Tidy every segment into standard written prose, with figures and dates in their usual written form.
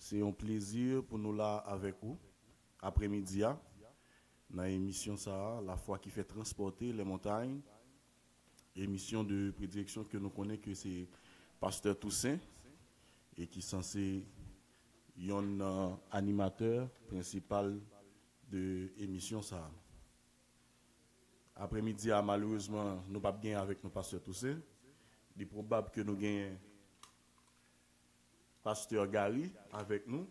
C'est un plaisir pour nous là avec vous, après-midi, dans l'émission ça, la foi qui fait transporter les montagnes, émission de prédilection que nous connaissons que c'est Pasteur Toussaint et qui est censé être un animateur principal de l'émission ça. Après-midi, malheureusement, nous ne pouvons pas gagner avec nos Pasteur Toussaint. Il est probable que nous gagnons Pasteur Gary avec nous.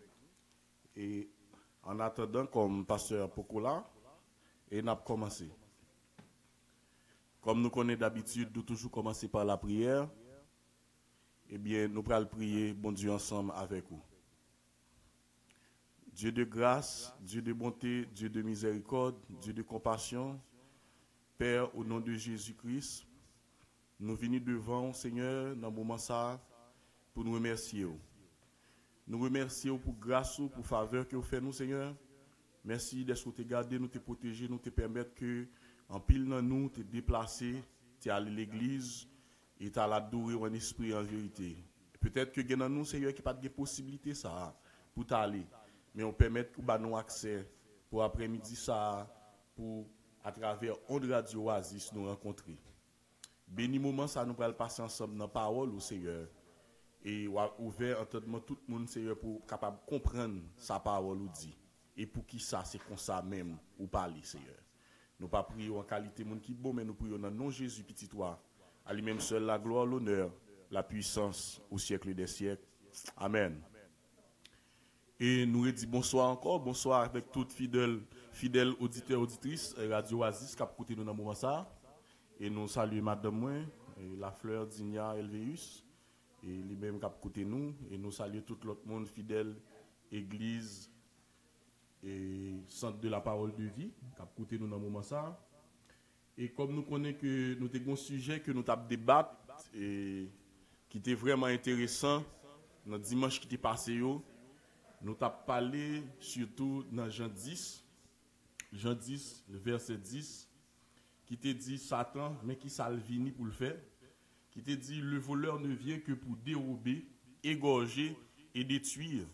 Et en attendant, comme Pasteur Pokola, et nous avons commencé. Comme nous connaissons d'habitude, nous toujours commencer par la prière. Eh bien, nous allons prier, bon Dieu, ensemble avec vous. Dieu de grâce, Dieu de bonté, Dieu de miséricorde, Dieu de compassion, Père, au nom de Jésus-Christ, nous venons devant, Seigneur, dans le moment ça, pour nous remercier. Nous remercions pour grâce, pour faveur que vous faites nous, Seigneur. Merci d'être gardé, nous te protéger, nous te permettre que, en pile dans nous, te déplacer, tu aller à l'église et tu l'adorer en esprit en vérité. Peut-être que dans nous, Seigneur, qu'il n'y a pas de possibilité ça pour t'aller. Mais on permet que nous accès pour après-midi ça, pour à travers Onde Radio Oasis nous rencontrer. Béni moment ça nous va passer ensemble dans la parole au Seigneur. Et ouvert entendement tout le monde Seigneur pour capable comprendre sa parole ou dit. Et pour qui ça c'est comme ça même ou parler Seigneur. Nous pas prions en qualité monde qui bon mais nous prions dans nom Jésus petit toi. À lui-même seul la gloire, l'honneur, la puissance au siècle des siècles. Amen. Et nous dit bonsoir encore, bonsoir avec toutes fidèles auditeurs, auditrices, Radio Oasis qui a écouté nous dans le moment ça. Et nous saluons Madame Moin, la fleur Digna Elveus, et lui-même qui a écouté nous. Et nous saluons tout l'autre monde fidèle, Église et Centre de la Parole de Vie qui a écouté nous dans le moment ça. Et comme nous connaissons que nous avons un sujet que nous avons débattu et qui était vraiment intéressant dans le dimanche qui était passé, nous avons parlé surtout dans Jean 10, le verset 10, qui te dit Satan, mais qui salvini pour le faire, qui te dit le voleur ne vient que pour dérober, égorger et détruire.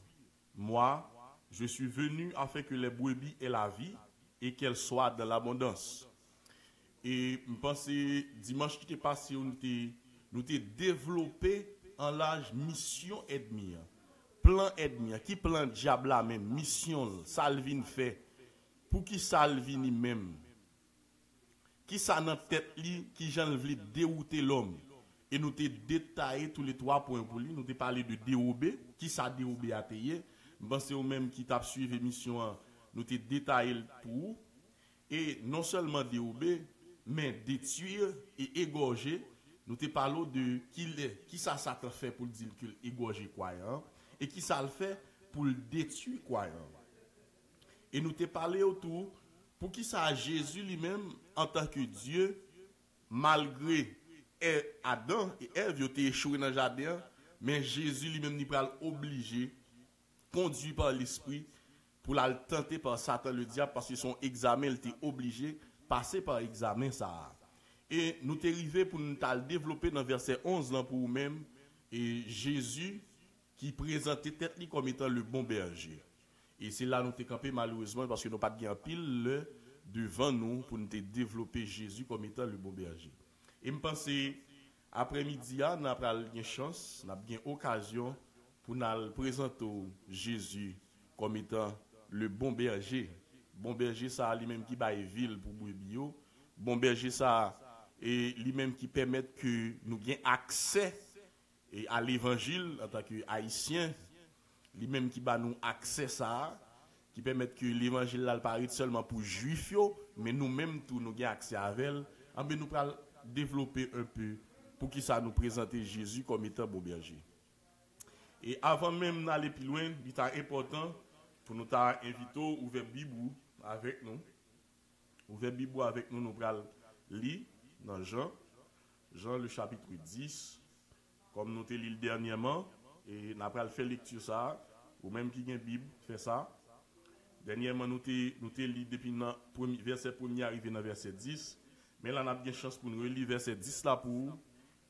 Moi, je suis venu afin que les brebis aient la vie et qu'elles soient dans l'abondance. Et je pense que dimanche qui est passé, nous avons développé en l'âge mission ennemi. Plan ennemi, qui plan diable là même, mission, Salvin fait, pour qui Salvini même, qui ça dans tête li, qui j'en veut dérouter l'homme. Et nous t'ai détaillé tous les 3 points pour lui, nous t'ai parlé de dérober, qui ça dérober à payer. Je pense que même qui t'a suivi l'émission, nous t'ai détaillé pour. Et non seulement dérober, mais détruire et égorger. Nous t'ai parlé de qui ça Satan fait pour dire qu'il égorge croyant. Et qui ça le fait pour le détruire croyant. Et nous t'ai parlé autour pour qui ça Jésus lui-même en tant que Dieu, malgré Adam et Ève ont échoué dans le jardin, mais Jésus lui-même n'est pas obligé, conduit par l'esprit, pour la tenter par Satan le diable, parce que son examen, il était obligé, passer par examen ça. Et nous t'es arrivé pour nous développer dans verset 11 là, pour nous-mêmes, et Jésus qui présentait tête comme étant le bon berger. Et c'est là nous t'es campé malheureusement parce que nous pas de pile devant nous pour nous développer Jésus comme étant le bon berger. Et je pense après-midi, nous avons une chance, nous avons une occasion pour nous présenter Jésus comme étant le bon berger. Bon berger, ça lui-même qui baille ville pour brebis. Bon berger, ça et lui-même qui permet que nous ayons accès à l'évangile en tant qu'Haïtiens. Lui-même qui bat nous accès ça, qui permet que l'évangile là paraît seulement pour juifs, mais nous-mêmes tout nous avons accès à elle. Nous allons développer un peu pour qui ça nous présente Jésus comme étant bon berger. Et avant même d'aller plus loin, il est important pour nous inviter à ouvrir Bible avec nous. Ouvrir Bible avec nous, nous allons lire dans Jean le chapitre 10, comme nous l'avons lu dernièrement, et nous allons faire lecture ça, ou même qui a une Bible, fait ça. Dernièrement, nous avons lu depuis le verset 1er arrivé dans verset 10. Mais là, on a bien chance pour nous relire verset 10 là pour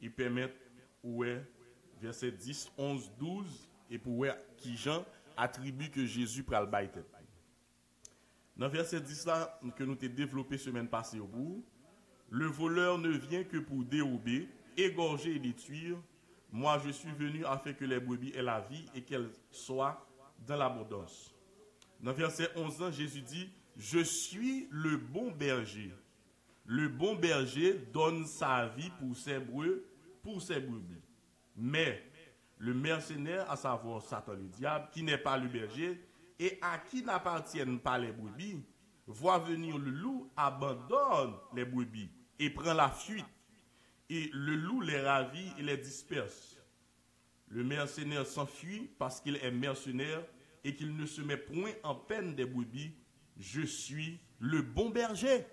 y permettre, ouais, verset 10, 11, 12, et pour ouais, qui Jean attribut que Jésus pral bay tête. Dans verset 10 là, que nous avons développé semaine passée au bout, le voleur ne vient que pour dérober, égorger et détruire. Moi, je suis venu afin que les brebis aient la vie et qu'elles soient dans l'abondance. Dans verset 11, Jésus dit, je suis le bon berger. Le bon berger donne sa vie pour ses brebis. Mais le mercenaire, à savoir Satan le diable, qui n'est pas le berger et à qui n'appartiennent pas les brebis, voit venir le loup, abandonne les brebis et prend la fuite. Et le loup les ravit et les disperse. Le mercenaire s'enfuit parce qu'il est mercenaire et qu'il ne se met point en peine des brebis. Je suis le bon berger.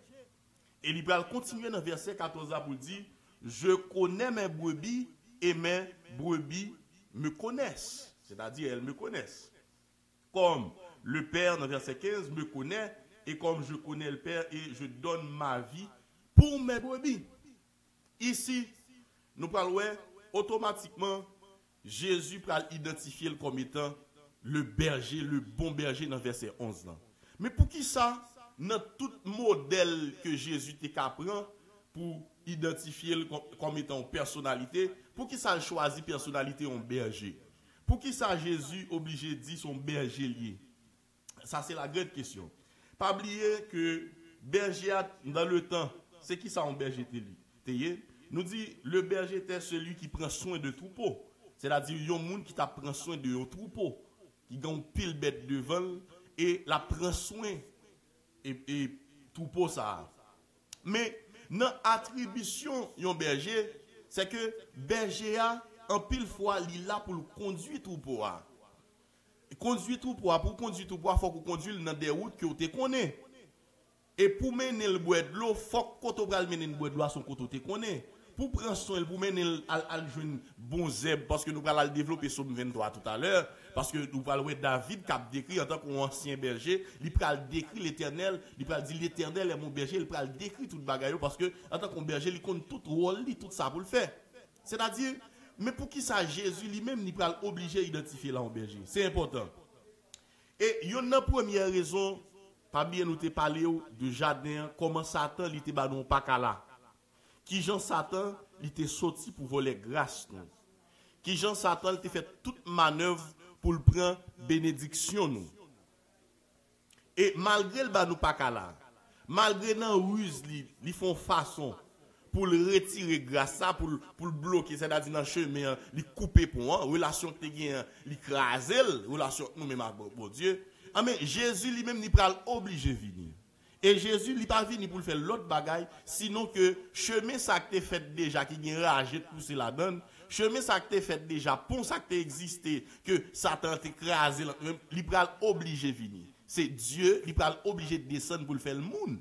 Et il va continuer dans verset 14 pour dire, je connais mes brebis et mes brebis me connaissent. C'est-à-dire, elles me connaissent. Comme le Père, dans verset 15, me connaît, et comme je connais le Père, et je donne ma vie pour mes brebis. Ici, nous parlons automatiquement, Jésus va identifier comme étant le berger, le bon berger dans verset 11. Là. Mais pour qui ça, dans tout modèle que Jésus t'apprend pour identifier comme étant une personnalité, pour qui ça choisit personnalité en berger? Pour qui ça Jésus obligé de dire son berger lié? Ça c'est la grande question. Pas oublier que berger dans le temps, c'est qui ça un berger lié? Nous dit le berger était celui qui prend soin de troupeau. C'est-à-dire il y a un monde qui prend soin de un troupeau, qui a une pile bête devant et la prend soin et troupeau ça. Mais dans l'attribution d'un berger, c'est que berger a en pile fois il là pour conduire troupeau. Conduire troupeau, pour conduire troupeau, il faut qu'on conduise dans des routes que tu connais. Et pour mener le bois de l'eau, il faut qu'on mener le bois de l'eau à son côté tu connais. Pour prendre soin, pour mener à jouer bon zèbre, parce que nous allons le développer sur 23 tout à l'heure, parce que nous allons David qui a décrit en tant qu'ancien berger, il va décrire l'éternel, il va dire l'éternel est mon berger, il va décrire tout le bagaille, parce que en tant qu'un berger, il connaît tout rôle, tout ça pour le faire. C'est-à-dire, mais pour qui ça Jésus lui-même, il va obliger à identifier là un berger. C'est important. Et il y a une première raison, pas bien nous te parler de jardin, comment Satan il était dans pas là. Qui Jean Satan, il était sorti pour voler grâce. Non? Qui Jean Satan, il était fait toute manœuvre pour le prendre bénédiction. Nous. Et malgré le nous pas là, malgré la ruse, ils font façon pour le retirer grâce ça, pour le bloquer, c'est-à-dire dans le chemin, il couper pour moi, relation que tu as, il écraser, relation que nous-mêmes avec bon Dieu. Ah, mais Jésus lui-même, il va obligé de venir. Et Jésus, il n'est pas venu pour le faire l'autre bagaille, sinon que chemin ça que tu fait déjà, qui est rage de pousser la donne, chemin ça que tu fait déjà, pont ça que tu existé, que Satan t'écrasé, il va obligé de venir. C'est Dieu, il va obligé de descendre pour le faire le monde.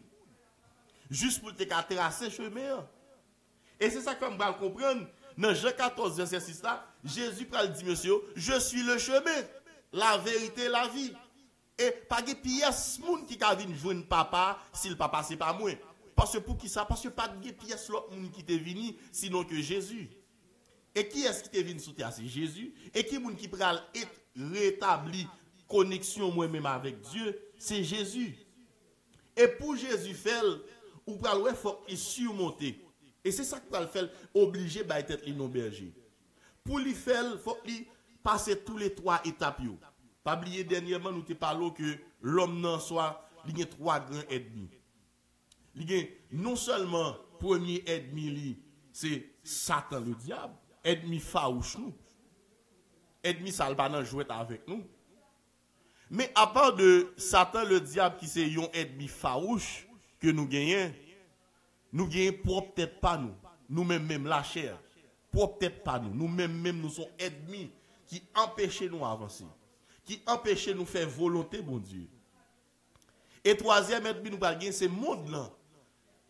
Juste pour te tracer le chemin. Et c'est ça que je vais comprendre. Dans Jean 14, verset 6, là, Jésus va dire, monsieur, je suis le chemin, la vérité, la vie. Et pas de pièce moun qui a venu joindre papa si le papa c'est pas moi. Parce que pour qui ça? Parce que pas de pièce l'autre moun qui t'est venu sinon que Jésus. Et qui est-ce qui t'est venu sous terre? C'est Jésus. Et qui moun qui pral être rétabli connexion moi-même avec Dieu? C'est Jésus. Et pour Jésus faire, ou pral ouais faut qu'il surmonter. Et c'est ça qui va le faire obligé bah être non berger. Pour lui faire, faut qu'il passe tous les trois étapes. Pas oublier dernièrement nous te parlons que l'homme n'en soit il y a 3 grands ennemis. Il y a non seulement premier ennemi c'est Satan le diable, ennemi farouche nous. Ennemi ça va pas jouer avec nous. Mais à part de Satan le diable qui c'est un ennemi farouche que nous gagnons pour peut-être pas nous même la chair, pour peut-être pas nous même nous sommes ennemis qui empêchent nous avancer. Qui empêche nous faire volonté, bon Dieu. Et troisième ennemi, nous va gagner ce monde-là.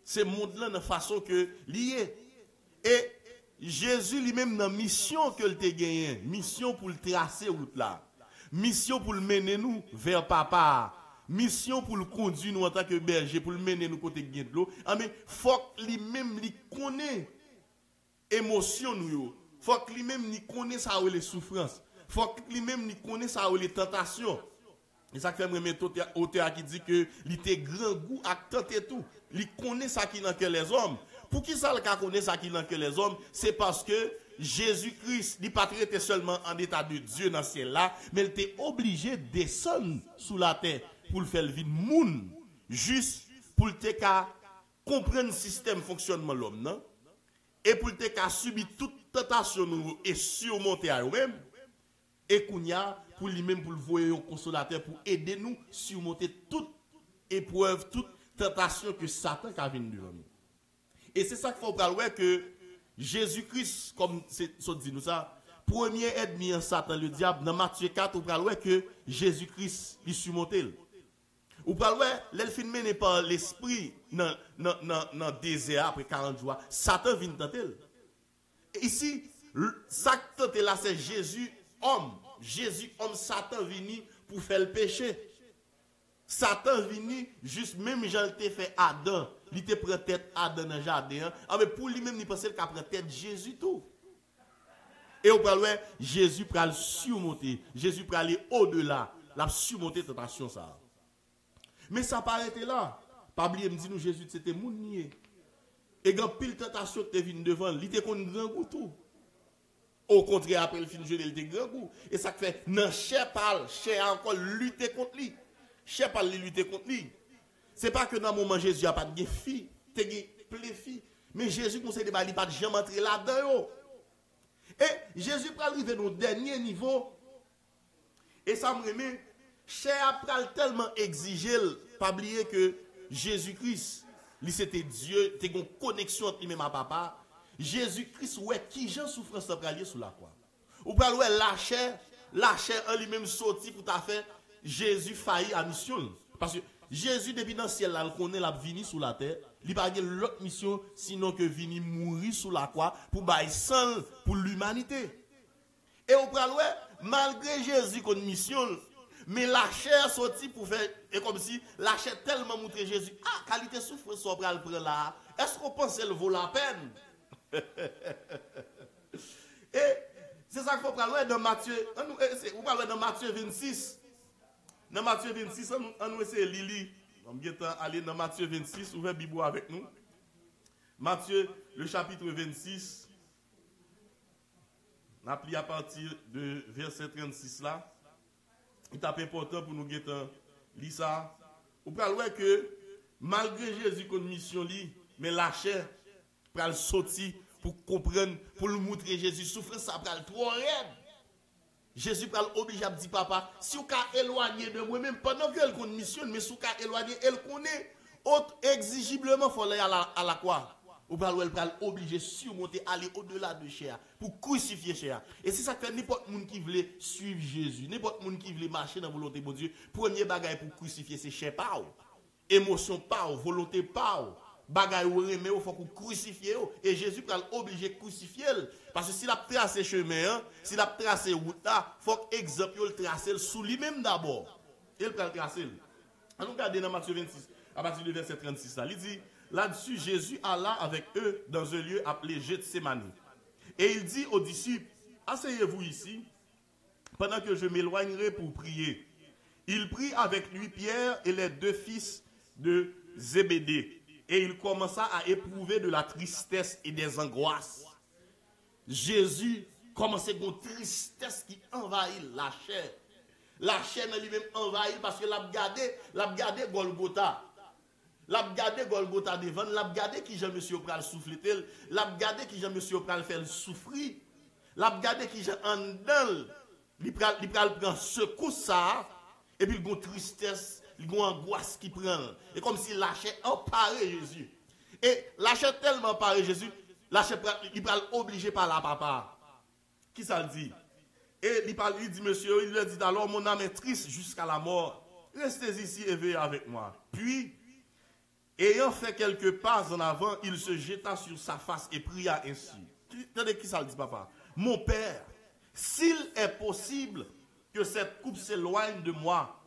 Ce monde-là, de façon que lié. Et Jésus lui-même, dans la mission que il a gagné, mission pour le tracer route là, mission pour le mener nous vers papa, mission pour le conduire nous en tant que berger, pour le mener nous côté de l'eau. Mais il faut que lui-même lui connaisse émotion nous. Il faut que lui-même lui connaisse ça les souffrances. faut que lui-même il connaisse ça les tentations. Et ça fait même auteur qui dit que il était grand goût à tenter tout. Il connaît ça qui dans que les hommes. Pour qui ça le connaît ça qui dans que les hommes, c'est parce que Jésus-Christ, il pas traité seulement en état de Dieu dans ce ciel là, mais il était obligé de descendre sous la terre pour le faire vivre moun, juste pour le comprendre le système fonctionnement de l'homme, non? Et pour te subir toute tentation et surmonter à eux-mêmes, et kounya pour lui-même pour le voir au consolateur pour aider nous surmonter toute épreuve, toute tentation que Satan a venu devant nous. Et c'est ça qu'il faut voir que Jésus-Christ, comme c'est dit nous ça, premier ennemi en Satan, le diable, dans Matthieu 4, on parle que Jésus-Christ il surmonté. Ou parle l'elfine n'est pas l'esprit dans le désert après 40 jours. Satan vient tenter. Ici, ça tenter là, c'est Jésus homme. Jésus homme, Satan vini pour faire le péché. Satan vini juste même Jean te fait Adam. Il te prend tête Adam dans le jardin. Mais pour lui-même, il pensait qu'il prend tête Jésus tout. Et on parle Jésus pour le surmonter. Jésus pour aller au-delà. La surmonter tentation ça. Mais ça paraît là. Pas oublier me dit nous Jésus c'était moun nié. Et quand pile tentation te vient devant, il était contre grand goût tout. Au contraire après le fin de journée, il était grand goût. Et ça fait non cher parle, cher encore lutter contre lui. Cher parle lutter contre lui. C'est pas que dans le moment Jésus a pas de fille, te plein fille, mais Jésus conseille de il pas de jamais entrer là-dedans. Et Jésus pour arriver au dernier niveau. Et ça me remet cher pral tellement exigé, pas oublier que Jésus-Christ, lui c'était Dieu, t'es une connexion entre lui-même à papa. Jésus-Christ, ouais, qui j'en souffrance pral sous la croix. Ou pral ouais la chair en lui-même sorti pour ta fait Jésus failli à mission. Parce que Jésus depuis dans le ciel là, il connaît la vini sous la terre, il pas de l'autre mission sinon que venir mourir sous la croix pour bailler sang pour l'humanité. Et au pral ouais, malgré Jésus comme mission, mais la chair sorti pour faire, et comme si la chair tellement montré Jésus, qualité souffrance sobre le prend là, est-ce qu'on pense qu'elle vaut la peine? Et c'est ça qu'il faut parler dans Matthieu, on parle dans Matthieu 26. Dans Matthieu 26, on nous essaie de lire, on va aller dans Matthieu 26, ouvrez Bible avec nous. Matthieu, le chapitre 26, on a pris à partir de verset 36 là. Il est important pour nous lire ça. Vous pouvez voir que malgré Jésus comme mission, mais la chair pour sortir, pour comprendre, pour nous montrer Jésus souffre, ça va trop raide. Jésus va obligé à dire papa, si vous êtes éloigné de moi-même, pendant qu'elle connaît mission, mais si vous êtes éloigné, elle connaît, autre exigiblement, il faut aller à la croix. Ou bien elle va obligé de surmonter, aller au-delà de chair, pour crucifier chair. Et c'est ça que fait n'importe qui qui voulait suivre Jésus, n'importe qui qui voulait marcher dans la volonté de Dieu, premier bagage pour crucifier, c'est chair pas, émotion pas, volonté pas, bagage ou remet, il faut crucifier. Et Jésus va obligé de crucifier. Parce que s'il a tracé chemin, s'il a tracé route là, il faut que exemple le tracer sous lui-même d'abord. Il va le tracer. On regarde dans Matthieu 26, à partir du verset 36 là, il dit là-dessus, Jésus alla avec eux dans un lieu appelé Gethsémani. Et il dit aux disciples, asseyez-vous ici, pendant que je m'éloignerai pour prier. Il prit avec lui Pierre et les deux fils de Zébédée. Et il commença à éprouver de la tristesse et des angoisses. Jésus commençait à une tristesse qui envahit la chair. La chair lui-même envahit parce que l'a gardé Golgotha. L'a gardé Golgotha devant, l'a gardé qui Jean monsieur pral souffler, l'a gardé qui Jean monsieur pral faire souffrir, l'a gardé qui Jean en dedans, il pral prend secousse ça et puis il y a une tristesse, il y a une angoisse qui prend. Et comme si la chair emparait Jésus. Et la chair tellement emparait Jésus, la chair il pral obligé par la papa. Qui ça le dit? Et il dit monsieur, il lui dit alors mon âme est triste jusqu'à la mort. Restez ici et veillez avec moi. Puis ayant fait quelques pas en avant, il se jeta sur sa face et pria ainsi. Attendez, qui ça le dit, papa? Mon père, s'il est possible que cette coupe s'éloigne de moi,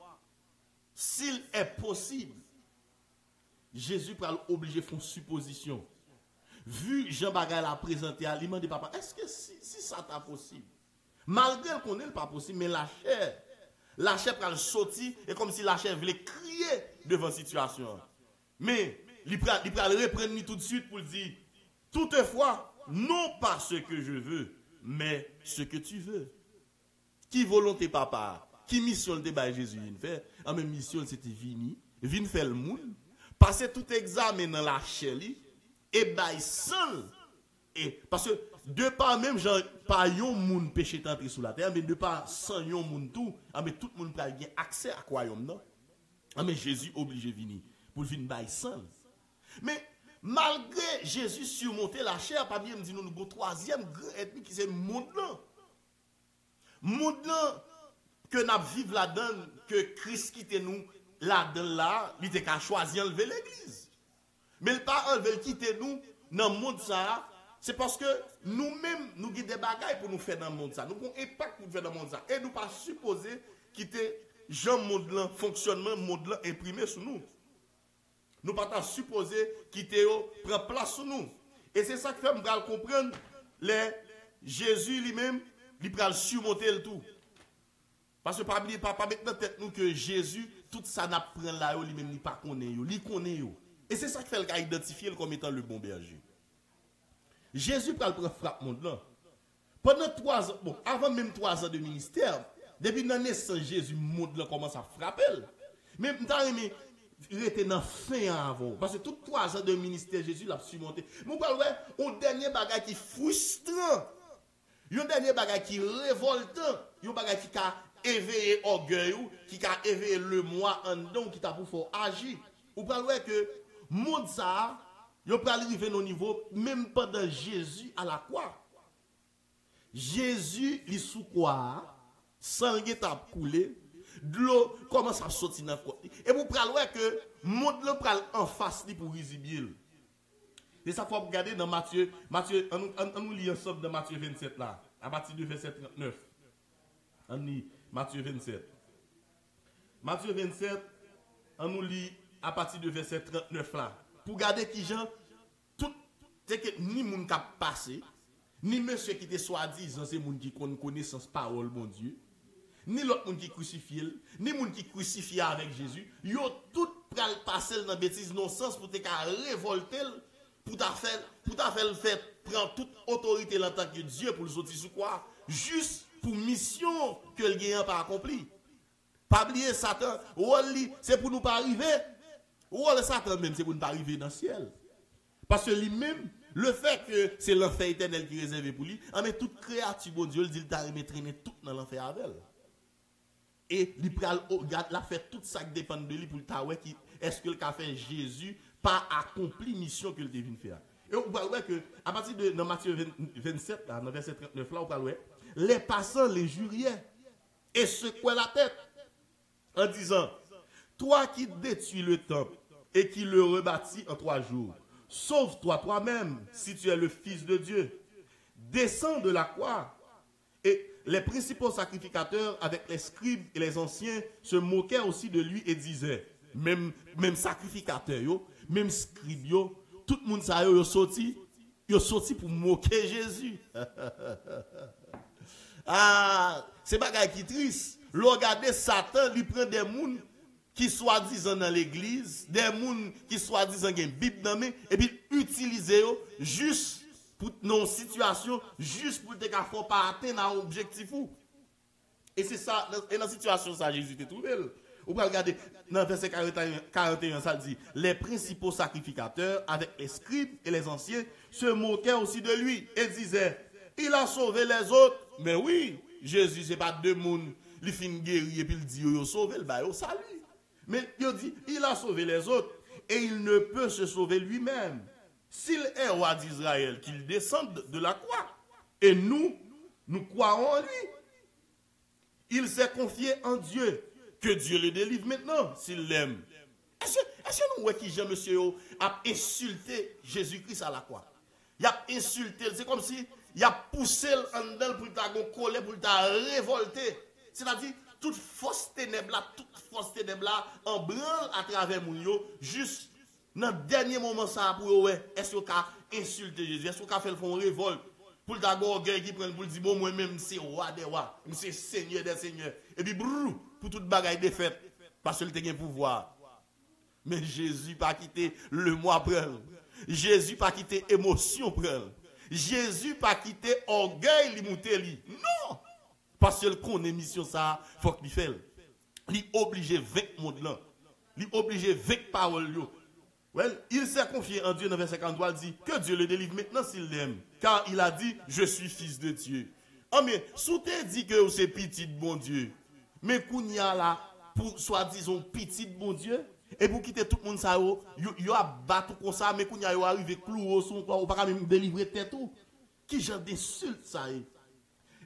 s'il est possible, Jésus va l'obliger à faire une supposition. Vu Jean Bagay l'a présenté à lui, il m'a dit, papa, est-ce que si ça t'a possible? Malgré qu'on est pas possible, mais la chair pral sorti et comme si la chair voulait crier devant la situation. Mais il pral reprendre tout de suite pour dire toutefois non pas ce que je veux, mais ce que tu veux. Qui volonté papa, qui mission le débat Jésus vient faire, en même mission c'était vini faire le monde, passer tout examen dans la chair et bail seul. Et parce que de par même genre pas yon moun péché entrer sous la terre, mais de par sans yon moun tout, mais tout le monde a accès à quoi yon non. Mais Jésus obligé venir pour venir bail seul. Mais malgré Jésus surmonter la chair, pas bien me dit nous avons troisième grand ethnie qui c'est monde là. Monde là que nous vivons là-dedans, que Christ quitte nous là-dedans là, il était qu'à choisir enlever l'église. Mais il pas enlever quitter nous dans le monde ça. C'est parce que nous-mêmes, nous avons des bagailles pour nous faire dans le monde ça. Nous avons un impact pour nous faire dans le monde ça. Et nous ne pas supposer quitter Jean monde là, fonctionnement monde là imprimé sur nous. Nous ne pas supposer quitter prendre place sur nous. Et c'est ça qui fait nous comprendre Jésus lui-même, il va surmonter le tout. Parce que pas mettre dans la tête nous que Jésus, tout ça n'a pris là, lui-même, il pas connaît, il connaît. Et c'est ça qui fait le gars identifier comme étant le bon berger. Jésus prend le frappe monde là. Pendant 3 ans, bon, avant même 3 ans de ministère, depuis la naissance Jésus monde là commence à frapper. Mais il était dans fin avant parce que tout 3 ans de ministère Jésus l'a surmonté. Mon parle ouais, un dernier bagage qui frustrant. Un dernier bagage qui révoltant, un bagage qui a éveillé orgueil, qui a éveillé le moi en dedans qui t'a pour faire agir. Vous parle ouais que monde ça il peut arriver au niveau, même pendant Jésus à la croix. Jésus, il sous quoi? Sang est coulé, de l'eau commence à sortir dans la croix. Et vous pouvez voir que le monde en face pour risible. Et ça, il faut regarder dans Matthieu, on nous lit ensemble dans Matthieu 27 là, à partir du verset 39. On lit Matthieu 27. Matthieu 27, on nous lit à partir du verset 39 là. Pour garder qui gens, tout, c'est que ni moun qui a passé, ni monsieur qui était soi-disant, c'est moun qui connaissance parole, mon Dieu, ni l'autre moun qui crucifie, ni moun qui crucifie avec Jésus, yo tout pral passer dans bêtise non sens pour te révolter, pour ta faire prendre toute autorité en tant que Dieu pour le sortir sous quoi, juste pour mission que le gagnant pas accompli. Pas oublier Satan, c'est pour nous pas arriver. Ou le Satan même, c'est pour ne pas arriver dans le ciel. Parce que lui-même, le fait que c'est l'enfer éternel qui est réservé pour lui, mais toute créature, bon Dieu, il dit qu'il a traîner tout dans l'enfer avec elle. Et il a fait tout ça qui dépend de lui pour le taoué qui est-ce que le a fait Jésus pas accompli mission que le devine faire. Et on va voir que à partir de dans Matthieu 27, là, dans verset 39, là, on va voir les passants les juriaient et secouaient la tête en disant toi qui détruis le temple et qui le rebâtit en 3 jours, sauve-toi toi-même si tu es le Fils de Dieu. Descends de la croix. Et les principaux sacrificateurs avec les scribes et les anciens se moquaient aussi de lui et disaient, même sacrificateurs, même scribes, tout le monde ça yo sorti pour moquer Jésus. Ah, c'est bagay qui triste. Regardez Satan, il prend des gens qui soi-disant dans l'église, des gens qui soi-disant ont une Bible dans main, et puis utiliser juste pour nos situations, juste pour te faire pas atteindre un objectif. Et c'est ça, et dans la situation, ça, Jésus te trouvé. Vous pouvez regarder, dans le verset 41, ça dit, les principaux sacrificateurs, avec les scribes et les anciens, se moquaient aussi de lui et disaient, il a sauvé les autres. Mais oui, Jésus, ce n'est pas deux mondes, il fin guéri et puis il dit, il a sauvé le bail au salut. Mais il dit, il a sauvé les autres et il ne peut se sauver lui-même. S'il est roi d'Israël, qu'il descende de la croix. Et nous croyons en lui. Il s'est confié en Dieu. Que Dieu le délivre maintenant, s'il l'aime. Est-ce que nous voyons qui Jean Monsieur a insulté Jésus-Christ à la croix? Il a insulté, c'est comme si il a poussé en dedans pour t'a collé, pour t'a révolté. C'est-à-dire, toute fausse ténèbre là, en branle à travers Mounio, juste dans le dernier moment, ça pour est-ce qu'on a insulté Jésus? Est-ce qu'on a fait le fond révolte? Pour le orgueil qui prend pour dire bon moi-même c'est roi des rois, c'est seigneur des seigneurs. Et puis brrr, pour toute bagaille défaite parce qu'il a un pouvoir. Mais Jésus pas quitté le moi prend. Jésus pas quitté émotion prend. Jésus pas quitté orgueil li monter li. Non. Parce qu'il connaît mission ça, faut qu'il fait. Il est obligé avec monde là. Il est obligé avec parole yo. Well, il s'est confié en Dieu dans verset 53, il dit que Dieu le délivre maintenant s'il l'aime. Car il a dit, je suis fils de Dieu. Oh mais, sous te dit que c'est petit bon Dieu. Mais kounya là, pour soi-disant petit bon Dieu, et pour quitter tout le monde ça, yo a battu comme ça, mais kounya yo arrive cloué son corps, ou pas même délivrer tête tout. Qui genre d'insulte ça est.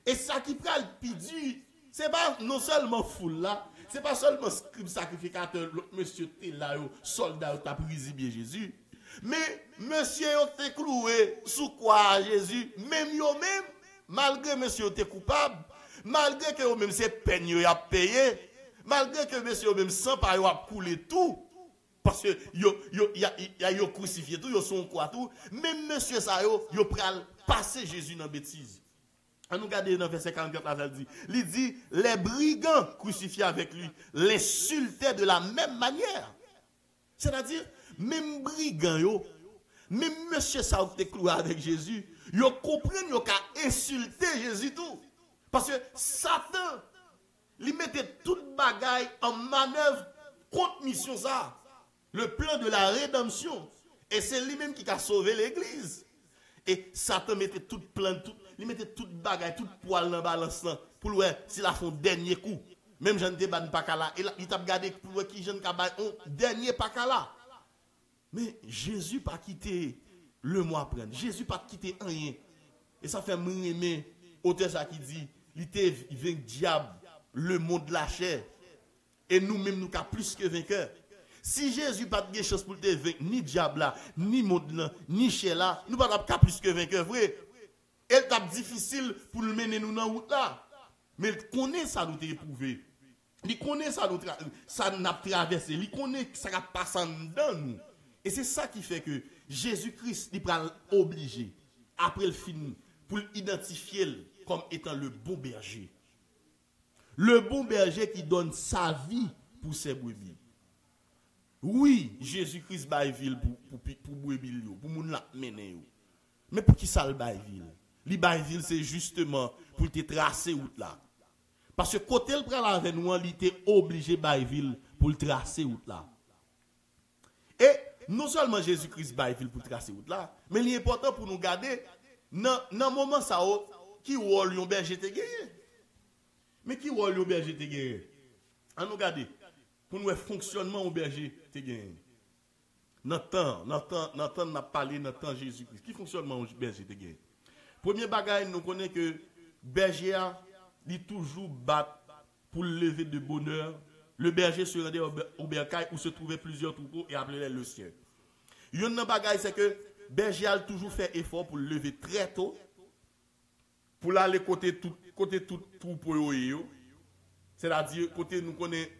Et ça qui prend le pidi, c'est pas non seulement foule là, c'est pas seulement scribe sacrificateur, l'autre monsieur t'es là, soldat, t'as pris bien Jésus. Mais monsieur t'es cloué sous quoi Jésus, même yo même, malgré monsieur t'es coupable, malgré que yo même c'est peine yo a payé, malgré que monsieur même sans pas yo a coulé tout, parce que yo crucifié tout, yo son quoi tout, même monsieur ça yo pral passer Jésus dans bêtise. On nous regarde dans verset 44, il dit, les brigands crucifiés avec lui l'insultaient de la même manière. C'est-à-dire, même brigands, même monsieur ça qui était cloué avec Jésus, ils comprennent qu'ils ont insulté Jésus tout. Parce que Satan, il mettait toute bagaille en manœuvre contre mission ça. Le plan de la rédemption. Et c'est lui-même qui a sauvé l'église. Et Satan mettait toute plan, il mettait toute bagaille, toute poil dans la balance pour voir s'il a fait un dernier coup. Même Jean Déban Pakala, il t'a regardé pour voir qui Jean Kabay un dernier Pakala. Mais Jésus pas quitté le mois après. Jésus pas quitté rien. Et ça fait m'aimer auteur ça qui dit, il vient diable, le monde de la chair. Et nous-mêmes nous sommes plus que vainqueurs. Si Jésus pas de chance pour te vaincre, ni diable là, ni monde là, ni chair là, nous pas plus que vainqueurs, vrai. Elle est difficile pour le mener nous dans la route là. Mais il connaît ça nous éprouvé. Il connaît ça nous n'a traversé. Il connaît ça qui passe dans nous. Et c'est ça qui fait que Jésus-Christ il prend obligé après le film pour l'identifier comme étant le bon berger. Le bon berger qui donne sa vie pour ses brebis. Oui, Jésus-Christ baille ville pour brebis pour moun la mener. Mais pour qui ça le baille ville? Li baille ville c'est justement pour te tracer route là. Parce que côté le prend avec nous, il était obligé baille ville pour le tracer route là. Et non seulement Jésus-Christ baille ville pour tracer route là, mais il est important pour nous garder dans moment ça qui rôle yon berger te gagné. Mais qui rôle yon berger te gagné? On nous garder pour nous fonctionnement au berger te gagné. Dans temps n'a parlé dans temps Jésus-Christ. Qui fonctionnement au berger te gagné? Premier bagage nous connaît que berger il toujours bat pour lever de bonheur. Le berger se rendait au bercail où se trouvaient plusieurs troupeaux et appelait le sien. Yon nan bagay c'est que berger a toujours fait effort pour lever très tôt pour aller côté tout troupeau yo. C'est-à-dire côté nous connaît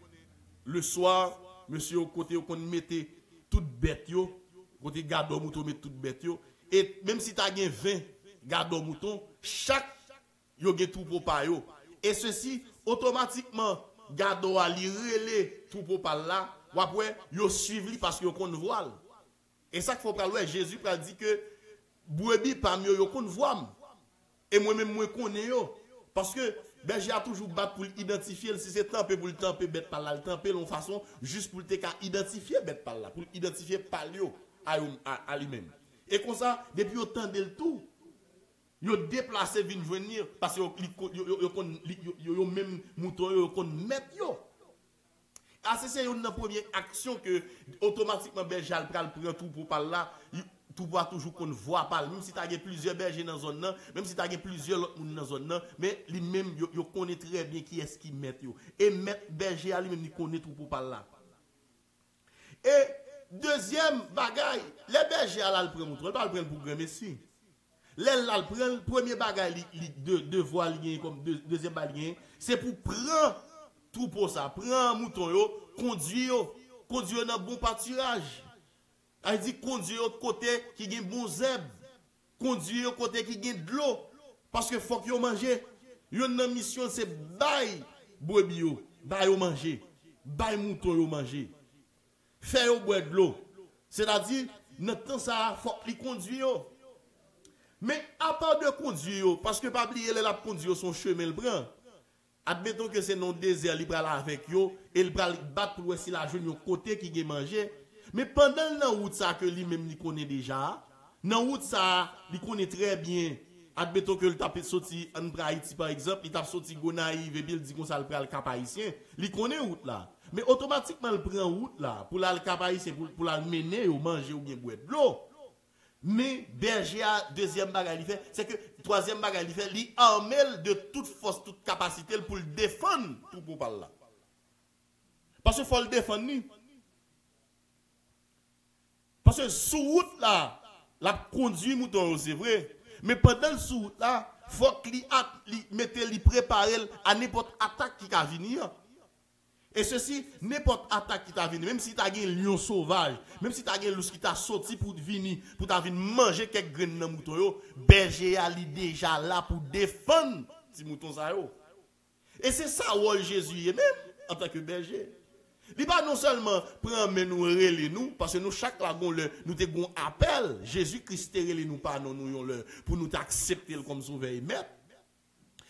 le soir monsieur côté qu'on mettait toute bête yo, côté garde mouton met toute bête yo et même si tu as 20 garde mouton, chaque yo gen troupeau pa yo. Et ceci automatiquement garde a li relé troupeau par là, ou après yo suivre parce que yo kon voile. Et ça qu'il faut prendre Jésus pral dit que brebis parmi yo kon voile. Et moi même moi connais yo parce que berger a toujours battu pour identifier si c'est tempé pour le temper bête par là, le temper de façon juste pour te identifier bête par là, pour identifier par yo à lui-même. Et comme ça depuis autant de tout yo déplacé vinn venir parce que yo même mouton yo kon mettre yo. Ah c'est une première action que automatiquement berger pral prend tout pour par là, tout va toujours qu'on voit pas même si tu as plusieurs bergers dans zone là, même si tu as plusieurs autres dans zone là, mais lui même yo connaît très bien qui est-ce qui met yo. Et mettre berger lui même il connaît tout pour par là. Et deuxième bagaille, les bergers là le prend mouton, pas le prendre pour grand messie. Là, le premier bagage, de voir comme deuxième bagage, c'est pour prendre tout pour ça, prendre mouton, conduire dans bon pâturage. Elle dit conduire au côté qui a bon zèbre, conduire au côté qui a de l'eau. Parce que faut qu'ils mangent. Une mission c'est bail brebis yo, bail yo manger, bail mouton yo manger. Faire yo boire de l'eau. C'est-à-dire notre temps ça faut li conduire yo. Mais à part de conduire, parce que pas oublier la conduire son chemin le prend. Admettons que c'est non désert, il pral avec yo, et il pral battre pour si la jeune côté qui gagne manger. Mais pendant la route ça que lui même il connaît déjà, dans route ça, il connaît très bien. Admettons que le tape sorti en Haïti par exemple, il tape sorti Gonaïve et puis il dit qu'on ça le pral Cap Haïtien, il connaît route là. Mais automatiquement il prend route là pour la Cap Haïtien pour la mener ou manger ou bien boire de l'eau. Mais berger a deuxième bagage il fait, c'est que troisième bagage il fait, il armel de toute force, toute capacité pour le défendre tout pour parler là. Parce qu'il faut le défendre. Parce que sous route là, la conduit mouton c'est vrai, mais pendant le sous route là, faut qu'il mette li préparer à n'importe attaque qui va venir. Et ceci, n'importe attaque qui t'a venu, même si tu as un lion sauvage, même si tu as un loup qui t'a sorti pour venir manger quelques graines dans mouton, berger a déjà là pour défendre ces moutons. Et c'est ça où Jésus est même en tant que berger. Il va non seulement prendre nous relais nous, parce que nous chaque lagon nous avons un appel, Jésus-Christ relais nous pas nous pour nous accepter comme sauveur et maître.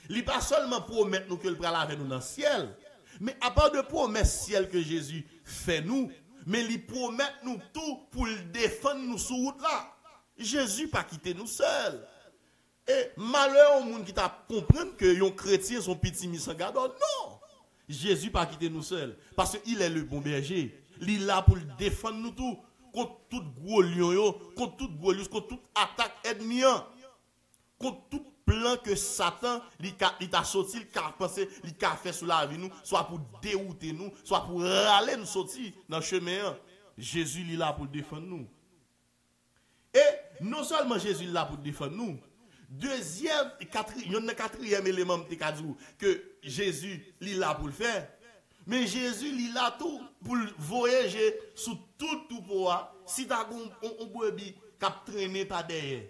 Il va seulement promettre nous que le prend avec nous dans le ciel. Mais à part de promesses ciel que Jésus fait nous, mais il promet nous tout pour le défendre nous sur route là. Jésus pas quitté nous seuls. Et malheur au monde qui t'a comprendre que les chrétiens sont petits mis sans garde. Non. Jésus pas quitté nous seuls parce qu'il est le bon berger. Il est là pour le défendre nous tout contre tout gros lion, contre tout gros lion, contre toute attaque ennemie, contre tout plan que Satan il t'a sorti, il a pensé, il a fait sur la vie nous, soit pour dérouter nous, soit pour râler nous sortir dans le chemin. Jésus il est là pour défendre nous. Et non seulement Jésus est là pour défendre nous, deuxième, quatrième élément que Jésus il est là pour le faire. Mais Jésus il est là tout pour voyager sous tout pouvoir. Si tu as un brebis qui a traîné par derrière.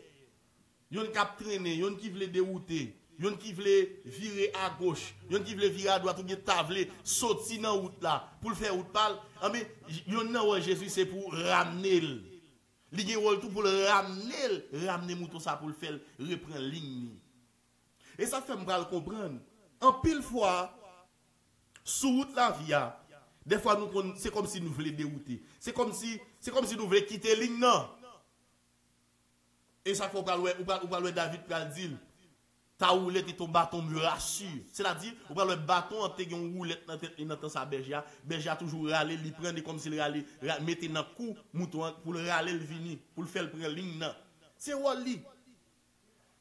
Yon qui a traîné, yon qui veut dérouter, yon qui veut virer à gauche, yon qui veut virer à droite, ou bien tavler, sortir dans la route là, pour le faire route pâle. Mais yon nan Jésus c'est pour ramener. Il y a un tout pour le ramener mouton ça pour le faire reprendre ligne. Et ça fait me comprendre. En pile fois, sous route la vie, des fois c'est comme si nous voulions dérouter. C'est comme si nous voulions quitter ligne non. Et ça faut pas le David pral dire ta roulette et ton bâton me rassure. C'est-à-dire ou pas le bâton en te une roulette dans sa berger toujours râler, il prend comme s'il râler mettre dans cou mouton pour le râler le venir, pour le faire prendre ligne nan. C'est wali.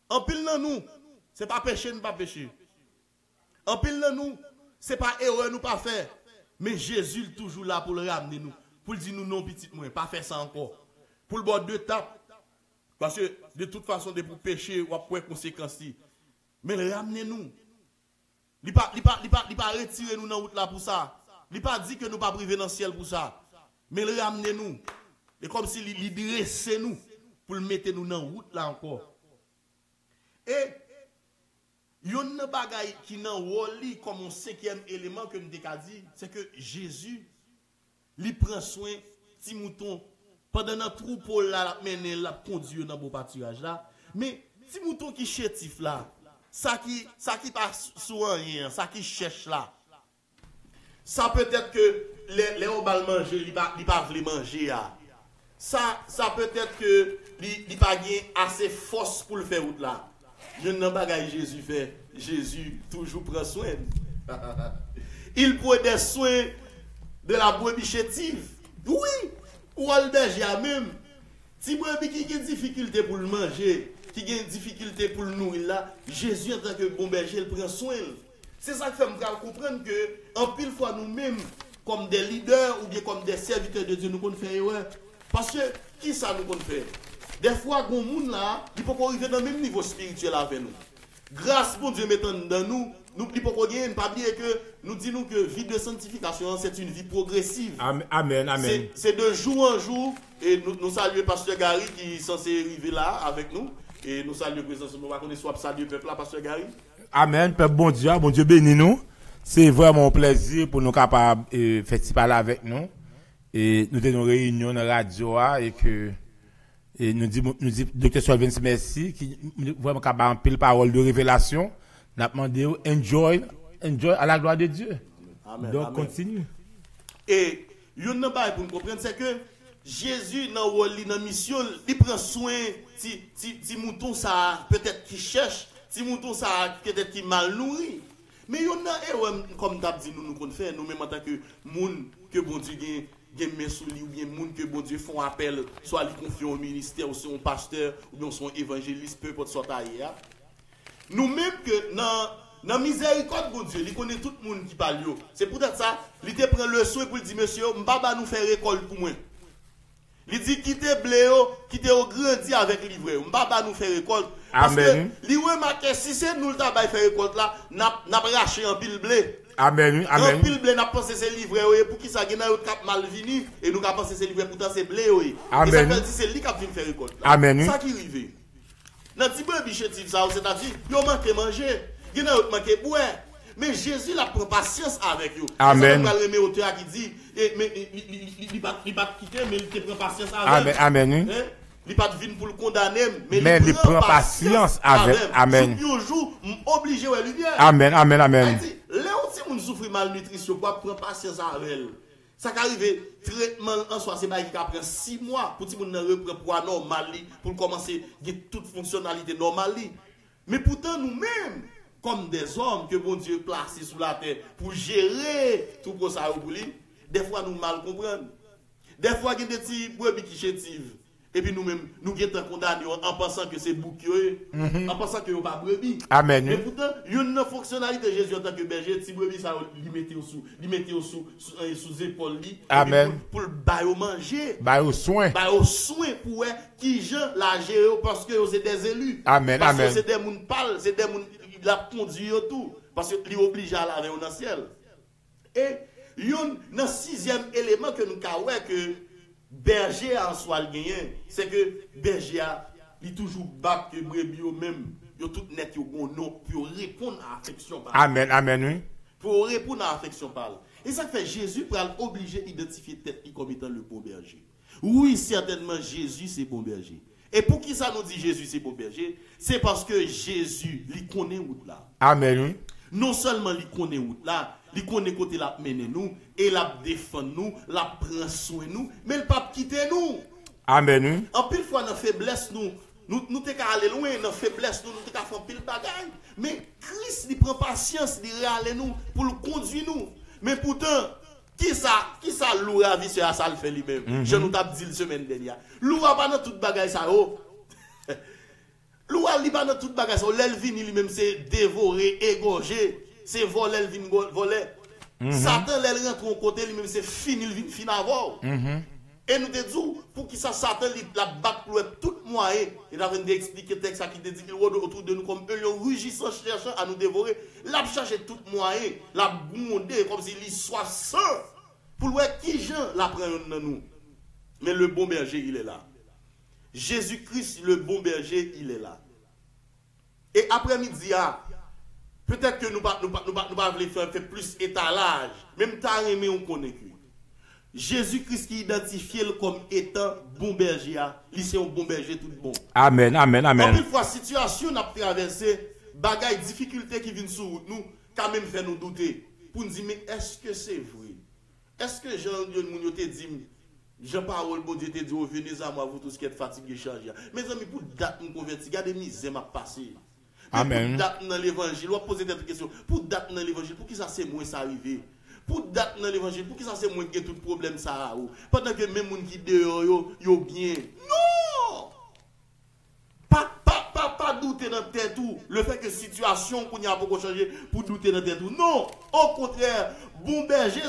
En pile dans nous, c'est pas péché nous pas péché. En pile dans nous, c'est pas erreur nous pas faire. Mais Jésus est toujours là pour le ramener nous, pour dire nous non petit moins, pas faire ça encore. Pour le bord de tape. Parce que de toute façon, de pour pécher, ou pour conséquences. Mais ramenez-nous. Il ne pas retirer nous dans la route là pour ça. Il ne pas dit que nous ne pas priver dans le ciel pour ça. Mais ramenez-nous. Et comme s'il dressait nous pour le mettre nous dans la route là encore. Et il y a un bagay qui dans le comme un cinquième élément que nous avons dit, c'est que Jésus, il prend soin de mouton. Pendant notre troupeau là, la conduit dans le pâturage là. Mais si mouton qui chétif là, ça qui passe sur rien, ça qui cherche là, ça peut être que les on va manger, il pas veut manger là. Ça peut être que il pas assez force pour le faire route là. Je n'ai pas Jésus fait. Jésus toujours prend soin. Il prend des soins de la brebis chétive. Oui. Ou al berger même, si brebis qui a une difficulté pour le manger, qui a une difficulté pour le nourrir là, Jésus en tant que bon berger, il prend soin. C'est ça qui fait me comprendre que, en pile fois nous-mêmes, comme des leaders ou bien comme des serviteurs de Dieu, nous pouvons faire erreur. Parce que, qui ça nous pouvons faire? Des fois, les gens là, ils peuvent arriver dans le même niveau spirituel avec nous. Grâce pour Dieu mettant dans nous, nous ne pouvons pas oublier que nous disons que vie de sanctification, c'est une vie progressive. Amen, amen. C'est de jour en jour, et nous saluons Pasteur Gary qui est censé arriver là avec nous. Et nous saluons la présence de nous, on est soit saluer le peuple là, Pasteur Gary. Amen, peuple bon Dieu bénis nous. C'est vraiment un plaisir pour nous capables de faire parler avec nous. Et nous avons une réunion dans la radio et que et nous dit Dr. Solvins merci qui vraiment capable en pile parole de révélation. Nous avons demandé enjoy à la gloire de Dieu. Amen. Donc Amen. continue. Et une chose pour nous comprendre c'est que Jésus dans la mission, il prend soin ti mouton ça peut-être qui cherche, ti mouton ça peut-être qui mal nourri. Mais il y a comme tu as dit nous qu'on fait nous même en tant que monde que bon Dieu gagne mes sous lui ou bien monde que bon Dieu font appel soit lui confier au ministère ou son pasteur ou bien son évangéliste peu importe soit ailleurs. Nous même que dans miséricorde bon Dieu, il connaît tout le monde qui parle yo. C'est peut-être ça, il te prend le soin pour dire monsieur, m'pa nous faire récolte pour moi. Il dit quittez blé, quittez au grandi avec livre. M'pa nous faire récolte. Parce Amen. que li remarque si c'est nous le travail faire récolte là, n'a raché un pile blé. Amen. Un pile blé n'a pensé c'est livre pour qui ça gagne cap mal vini et nous ka penser c'est livre pourtant c'est blé oui. Amen. Et ça veut dire c'est lui qui a vinn faire récolte. Amen. Ça qui arrive. Dans petit brebis chétif ça c'est-à-dire yo manque manger, il y en a manque boire. Mais Jésus la prend patience avec vous. Amen. Ça va le auteur qui dit mais il pas quitter mais il te prend patience avec. Amen. Il pas venir pour le condamner mais il prend patience avec. Amen. Un jour obligé ouais lumière. Amen. Amen. Là aussi on souffre malnutrition pour prendre patience avec elle. Ça qui arrive traitement en soi c'est pas qui prend 6 mois pour tout monde reprendre poids normal pour commencer toute fonctionnalité normale. Mais pourtant nous-mêmes comme des hommes que bon Dieu placé sous la terre pour gérer tout ça pour lui, des fois nous mal comprendre. Des fois il y a des petits brebis qui chétivent et puis nous-mêmes nous sommes condamnés en pensant que c'est bouquet, en pensant que pas brebis. Amen. Mais pourtant, il y a une fonctionnalité de Jésus en tant que berger, si brebis ça lui mettait sous épaule lui. Amen. Pour le bailler manger. Bailler au soin. Bailler au soin pour qui gens la gérer parce que c'est des élus. Amen. Parce Amen. que c'est des gens qui parlent, c'est des gens qui la conduit tout parce que lui oblige à laver dans le ciel. Et il y a un 6e élément que nous avons que berger en soi le gagné, c'est que berger il toujours bat que brebis même yo tout net yo bon non pour répondre à affection par. Amen, oui. Pour répondre à affection par. Et ça fait Jésus pour obligé d'identifier tête comme étant le bon berger. Oui, certainement Jésus c'est bon berger. Et pour qui ça nous dit Jésus c'est bon berger? C'est parce que Jésus il connaît où là. Amen, oui. Non seulement il connaît où là, il connaît côté la mener nous et la défend nous, la prend soin nous, mais il pas quitter nous. Amen, oui. En pile fois dans faiblesse nous t'es qu'à aller loin dans faiblesse nous t'es qu'à faire pile bagaille, mais Christ il prend patience il aller nous pour le conduire nous. Mais pourtant qui ça lourd à vie ça le fait lui-même. Je nous t'a dit la semaine dernière. Lourd pas dans toute bagaille ça oh. Lourd il pas dans toute bagaille ça, l'elvin lui-même c'est dévorer, égorger. C'est voler, il vient voler. Satan, il rentre au côté, lui-même, c'est fini, il vient finir avant. Et nous te disons, pour qui ça, Satan, il la bat pour tout moyen. Il a d'expliquer le texte qui te dit qu'il rôde autour de nous comme eux, le rugissant, cherchant à nous dévorer. Il a cherché tout moyen, il a bondé comme s'il soit saint. Pour voir qui gens la prennent dans nous. Mais le bon berger, il est là. Jésus-Christ, le bon berger, il est là. Et après-midi, peut-être que nous ne faire plus étalage. Même ta aimé, on connaît que. Jésus-Christ qui identifie comme étant bon berger, il c'est un bon berger tout bon. Amen. Une fois situation n'a traversé, bagaille difficulté qui viennent sur nous, quand même fait nous douter. Pour nous dire, mais est-ce que c'est vrai? Est-ce que Jean-Dieu te dit, Jean-Parole, bon Dieu te dit, venez à moi, vous tous qui êtes fatigués, changez. Mes amis, pour date nous convertir, regardez misère m'a passé. Amen. Pour date dans l'évangile, on va poser des questions. Pour date dans l'évangile, pour qui ça c'est moins ça arrivé? Pour date dans l'évangile, pour qui ça c'est moins que tout problème ça a? Pendant que même gens qui dehors yo bien. Non! Pas douter dans tête tout. Le fait que situation qu'on y a beaucoup changé pour douter dans tête tout. Non! Au contraire, bon berger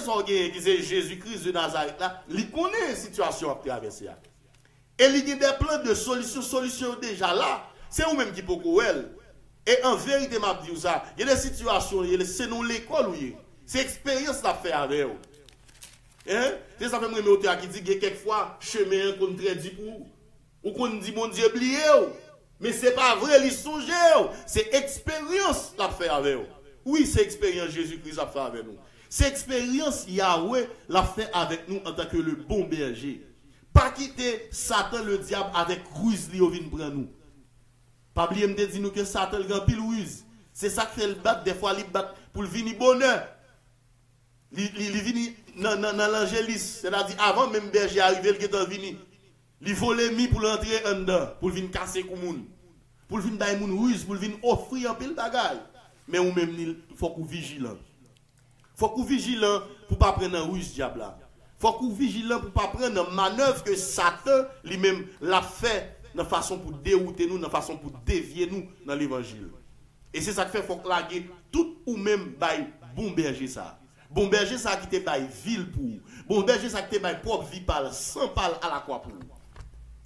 qui c'est Jésus-Christ de Nazareth là, il connaît la situation à traverser. Et il y a des plans de solution déjà là. C'est vous-même qui peut elle. Et en vérité, m'a dit ça, il y a des situations, c'est nous l'école, c'est l'expérience qu'on fait avec vous. Hein? C'est ça fait mon auteur qui dit que quelquefois, chemin qu'on très dit pour, ou qu'on dit, mon Dieu, oublié. Mais c'est pas vrai, il songe. C'est expérience l'a fait avec vous. Oui, c'est expérience Jésus-Christ l'a fait avec nous. C'est expérience Yahweh l'a fait avec nous en tant que le bon berger. Pas quitter Satan le diable avec ruse li vient prendre nous. Pas oublier me dire nous que Satan grand pile ruse. C'est ça que fait le battre des fois il bat pour le venir bonheur. Il vient dans l'angélisme, c'est-à-dire avant même berger arriver il est venu. Il vole mi pour l'entrer en dedans, pour venir casser comme moun. Pour venir bailler moun ruse, pour venir offrir un pile bagaille. Mais ou même il faut qu'on vigilant. Faut qu'on vigilant pour pas prendre un ruse diable là. Faut qu'on vigilant pour pas prendre une manœuvre que Satan lui-même l'a fait de façon pour dérouter nous, de façon pour dévier nous dans l'évangile. Et c'est ça qui fait faut claguer tout ou même bail bon berger ça. Bon berger ça qui te bail ville pour. Bon berger ça qui te bail propre vie par sans parler à la croix pour.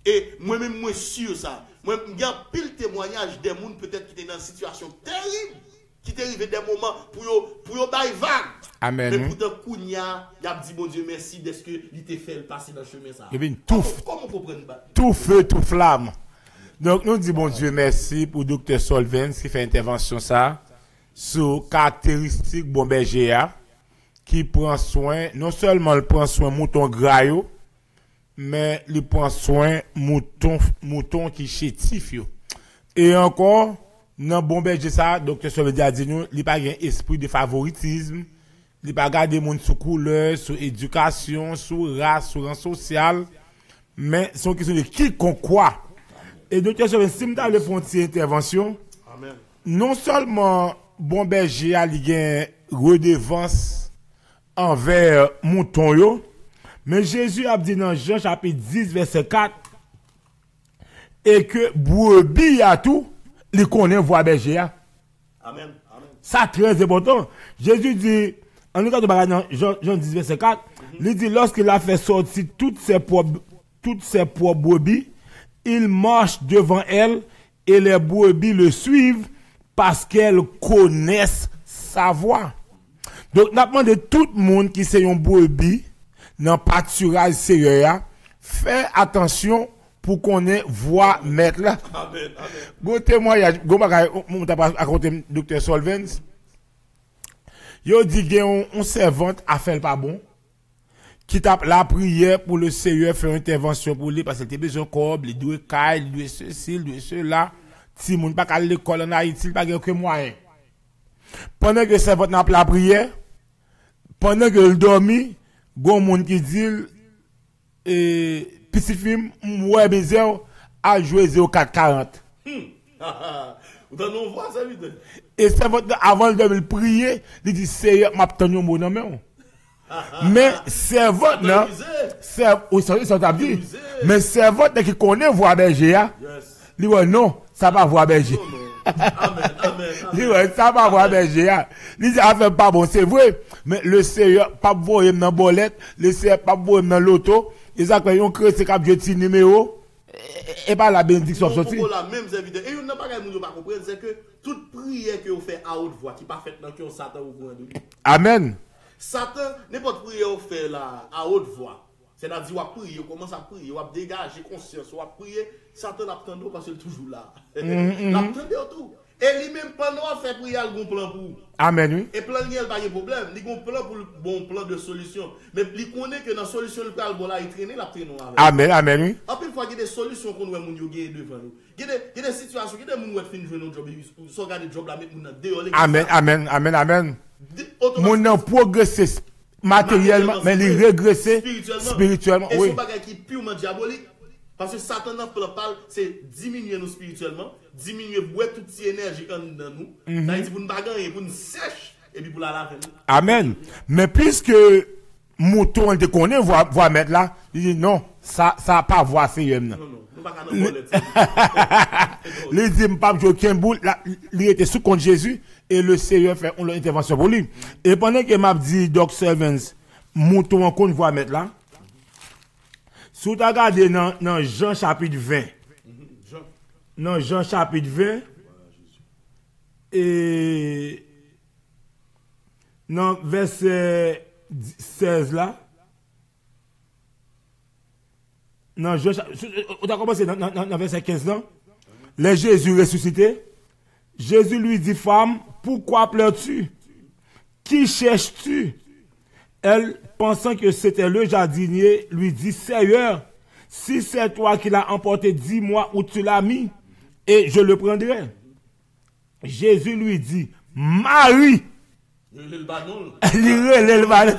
Et moi-même moi sûr ça. Moi il y a pile témoignage des gens peut-être qui étaient dans une situation terrible. Qui t'est arrivé des moments pour yo bail vague. Amen. Mais pour te kounya, y a dit bon Dieu merci d'est-ce que il t'a fait passer dans le chemin ça. Comment comprendre ça? Tout feu, tout flamme. Donc nous disons bon Dieu merci pour Dr. Solvens qui fait intervention ça sur caractéristique bon berger qui prend soin, non seulement il prend soin mouton graillot, mais il prend soin mouton qui chétif yo. Et encore non bon berger ça, Dr. Solvens a dit nous, il pas un esprit de favoritisme, il pas garder monde sous couleur, sous éducation, sous race, sous rang social, mais son question de qui qu'on quoi. Et Dr. Solvens si m'ta le font une intervention, Amen. Non seulement bon berger a une redevance envers mouton yo, mais Jésus a dit dans Jean chapitre 10 verset 4 et que brebis a tout, il connaît voix berger. Amen. Amen. Ça très important. Jésus dit en tout cas dans Jean 10 verset 4, il dit lorsqu'il a fait sortir toutes ses propres brebis, il marche devant elles et les brebis le suivent parce qu'elles connaissent sa voix. Donc, nous demandons tout le monde qui c'est un brebis dans le pâturage sérieux, fait attention pour qu'on ait voix maître là. Amen. Amen. Bon témoignage, bon bagay, on t'a pas raconté Dr. Solvens. Yo dit que on servante a fait pas bon. Qui tape la prière pour le Seigneur faire une intervention pour lui parce qu'il était besoin de corps, il doit caille, il doit ceci, il doit cela. Si moun pas à l'école en Haïti, il pas aucun moyen. Pendant que servante n'a pas la prière, pendant que il dormi, gon moun qui dit petit film ouais besoin a jouer 0440. Vous donnez une voix ça vite. Et servante avant de prier, il dit Seigneur m'a tenu mon nom mais mais servante non, mais servante qui connaît voix berger, il dit non, ça va voir berger. Amen. Il dit ça va voir berger. Il dit affaire pas bon, c'est vrai, mais le Seigneur pas voir dans bolette, le Seigneur pas voir dans l'auto, ils a quand on crée c'est cap jeter numéro et pas la bénédiction sortie. Pour la même évidence. Et on n'a pas pas comprendre c'est que toute prière que on fait à haute voix qui pas faite dans cœur Satan ou point de lui. Amen. Satan, n'importe prière on fait là à haute voix. C'est-à-dire, on prier, on commence à prier, on dégager conscience, on prier, Satan l'attend parce qu'il est toujours là. L'attend tout. Et lui-même, pendant qu'on fait prier, il a un plan pour vous. Amen, oui. Et plan, il n'y a pas de problème. Il a un plan pour le bon plan de solution. Mais il connaît que dans la solution, il peut il traîner, il traîne avec. Amen, amen, oui. En plus, fois, il y a des solutions qu'on doit gagner devant nous. Il y a des situations, il y a des gens qui finissent jouer nos jobs, ils sont gardés job là, mettre nous dehors. Amen, amen, amen, amen. Mon a progressé matériellement, mais il régressé spirituellement. Et oui. c'est un bagage qui est purement diabolique. Parce que Satan n'a pas parle, c'est diminuer nous spirituellement, diminuer toute cette énergie dans nous. Ça dit pour nous bagarrer, pour nous sèche et puis pour la laver. Amen. Mais puisque mouton te connaît voix mettre là, il dit non, ça pas voix CM. Non, nous pas dans Il dit pas aucun boule, il était sous compte Jésus et le Seigneur fait une intervention pour lui. Et pendant que m'a dit Dr. Solvens, mouton en compte voix mettre là. Si vous regardez dans Jean chapitre 20, dans Jean chapitre 20, et dans verset 16 là, on a commencé dans verset 15 là, les Jésus ressuscité. Jésus lui dit, femme, pourquoi pleures-tu? Qui cherches-tu? Elle, pensant que c'était le jardinier, lui dit, Seigneur, si c'est toi qui l'as emporté, dis-moi où tu l'as mis, et je le prendrai. Jésus lui dit, Marie. Il relève le banon. Il relève le banon.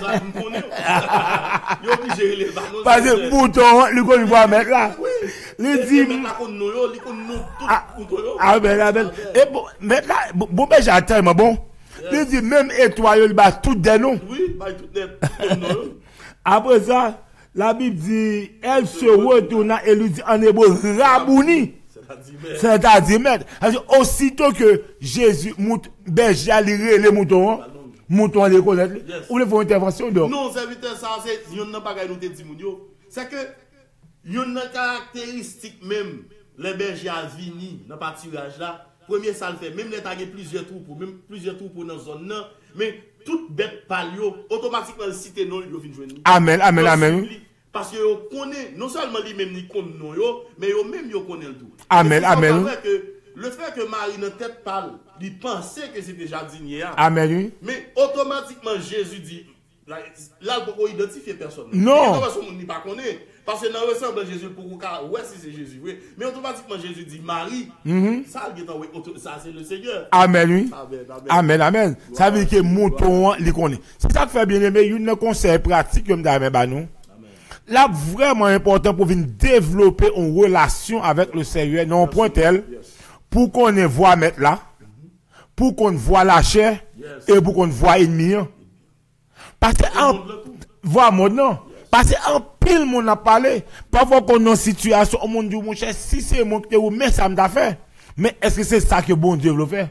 Parce que bouton, il connaît pas mettre là. Il dit, ah ben, et bon, mettre là, bon, ben j'attends, mais bon. Il dit, même étoile, il bat tout des noms. Oui, bah tout des noms. Après ça, la Bible dit, elle se retourna et lui dit en hébreu, Rabouni. C'est-à-dire, maître. Aussitôt que Jésus, berger, allait les moutons, moutons les connaître, ou les font intervention donc. Non, serviteur, ça, c'est, il n'y a pas nous te dit, c'est que, il y a une caractéristique même, les bergers à vini, dans le pâturage là, premier ça le fait, même les taguer plusieurs troupeaux dans la zone là, mais toute bête palio, automatiquement le cité non, il vient jouer. Amen, amen, amen. Parce que vous connaissez, non seulement lui-même ni connaît non, mais vous même vous connaissez le tout. Amen, amen. Le fait que Marie ne tête parle, il pensait que c'était jardinier. Amen. Mais automatiquement Jésus dit, là, il ne peut identifier personne. Non. Il ne pas connaît. Parce que dans le ressemble à Jésus, pour ouais, si c'est Jésus, oui. Mais automatiquement Jésus dit Marie. Ça, c'est le Seigneur. Amen. Amen, amen. Ça veut dire que mouton, il connaît. C'est ça que fait bien aimé, il y a un conseil pratique comme d'Amen nous. Là, vraiment important pour venir développer une relation avec le Seigneur, non point tel, pour qu'on ne voit mettre là, pour qu'on voit la chair, et pour qu'on voit l'ennemi. Parce que, voit mon non. Parce que, en pile, mon a parlé, parfois qu'on a une situation, au monde dit, mon cher, si c'est mon que vous mettez, ça m'a fait. Mais est-ce que c'est ça que bon Dieu veut faire?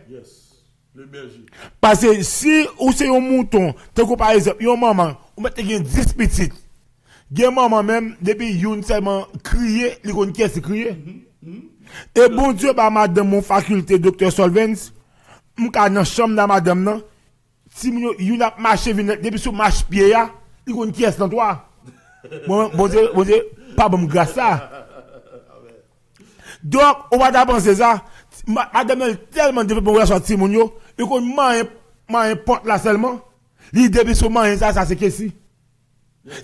Le berger. Parce que si, ou c'est un mouton, par exemple, un maman, vous mettez 10 petites. Gen maman même, depuis yon seulement crié, il connaît qui est crié. Et bon Dieu, bah, madame, mon faculté, docteur Solvens, m'ka dans chambre de madame, non, si yon a marché, depuis sous marche pied, il connaît qui est dans toi. Bon Dieu, pas bon grâce ça. Donc, on va d'abord penser ça, madame, elle tellement développé pour relation Timonio, il connaît man porte là seulement, il depuis sous man ça c'est qu'est-ce.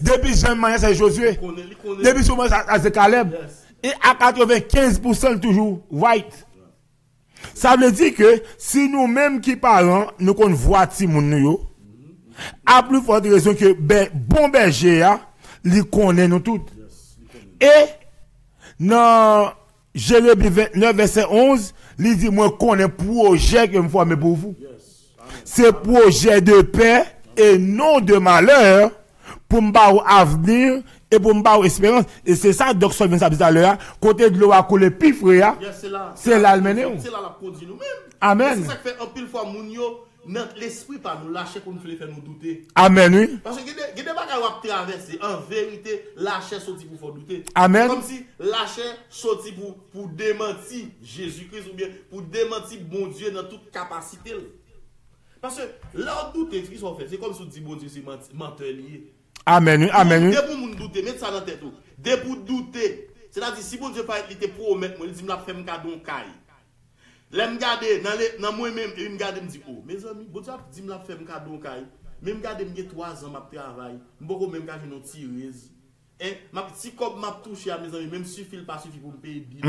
Depuis Jean-Marie, c'est Josué. Depuis souvent, c'est Caleb. Et à 95% toujours white. Ça veut dire que si nous-mêmes qui parlons, nous qu'on voit Timoun, à plus forte raison que bon berger, il connaît nous toutes. Et dans Jérémie 29, verset 11, il dit, moi, connais projet que je me forme pour vous. C'est projet de paix et non de malheur. Pour m'baou avenir et pour m'baou espérance. Et c'est ça, Doc Solvin ça dit à l'heure, côté de l'eau à couler pif, c'est là le mené. C'est là la produit nous-mêmes. Amen. C'est ça qui fait un pile fois mounio, notre l'esprit pas nous lâcher pour nous faire nous douter. Amen, oui. Parce que il y a des bagages qui traverser, en vérité, lâcher sorti pour faire douter. Amen. Comme si lâcher sorti pour démentir Jésus-Christ ou bien pour démentir bon Dieu dans toute capacité. Parce que là, on doute ce qu'ils sont fait. C'est comme si on dit bon Dieu, c'est menteur lié. Amen, amen. Dès pour nous douter, mettez ça dans la tête. Dès pour douter, c'est-à-dire si bon Dieu pas il te promettre, moi il dit me la faire me cadeau caille. Là me garder dans moi-même et me garder me dit oh mes amis, bon Dieu dit me la faire me cadeau caille. Même garder me 3 ans m'a travail, m'boko même garder non tireuse. Et ma petit comme m'a touché à mes amis, même suffit pas suffit pour me payer bill.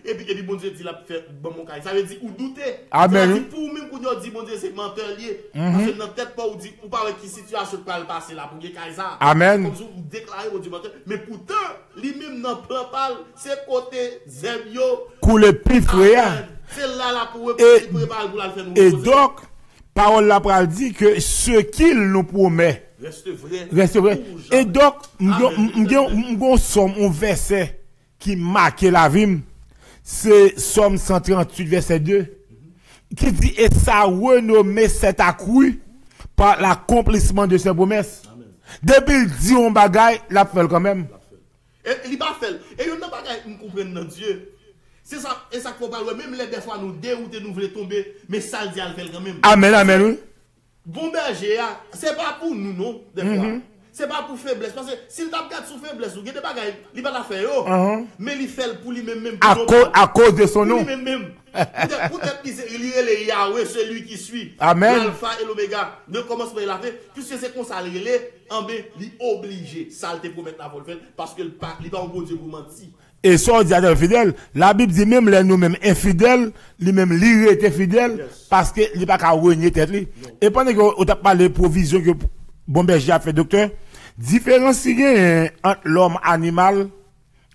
Et puis bon Dieu dit la faire bon mon caille. Ça veut dire ou douter. Amen. Pour même qu'on dit bon Dieu c'est menteur lié. Parce que dans tête pas ou dit ou pas qui situation peut le passer là pour gagner ça. Amen. Comme vous déclarer bon Dieu menteur, mais pourtant lui même dans plan parle, c'est côté zèb yo couler pif c'est là pour préparer pour la faire nous. Et donc parole la pral dit que ce qu'il nous promet reste vrai. Reste vrai. Et donc, m'gon somme un verset qui marque la vie. C'est Somme 138, verset 2. Qui dit, et ça renommé cet accru par l'accomplissement de ses promesses. Depuis il dit on bagaille, l'a fait quand même. Et il va faire. Et il n'a pas nous comprendre dans Dieu. C'est ça, et ça qu'il faut pas même les des fois nous dérouter, nous voulons tomber, mais ça le dit à le faire quand même. Amen, amen, oui. Bon berger, c'est pas pour nous, non, des fois. c'est pas pour faiblesse. Parce que s'il t'a regardé sous faiblesse, il y a des bagages, il va la faire, mais il fait pour lui-même. À cause de son nom. Lui-même. Peut-être qu'il est le Yahweh, celui qui suit. Amen. L'alpha et l'oméga. Ne commence pas à la faire, puisque c'est comme ça, il est obligé. Ça, il te promet la faire, parce qu'il n'est pas un bon Dieu pour mentir. Et ça, on dit à fidèle, la Bible dit même les nous-mêmes infidèles, lui-même lui était fidèle, parce qu'il n'est pas qu'à renier tête. Et pendant qu'on a parlé de provision que bon berger a fait, docteur, différencier entre l'homme animal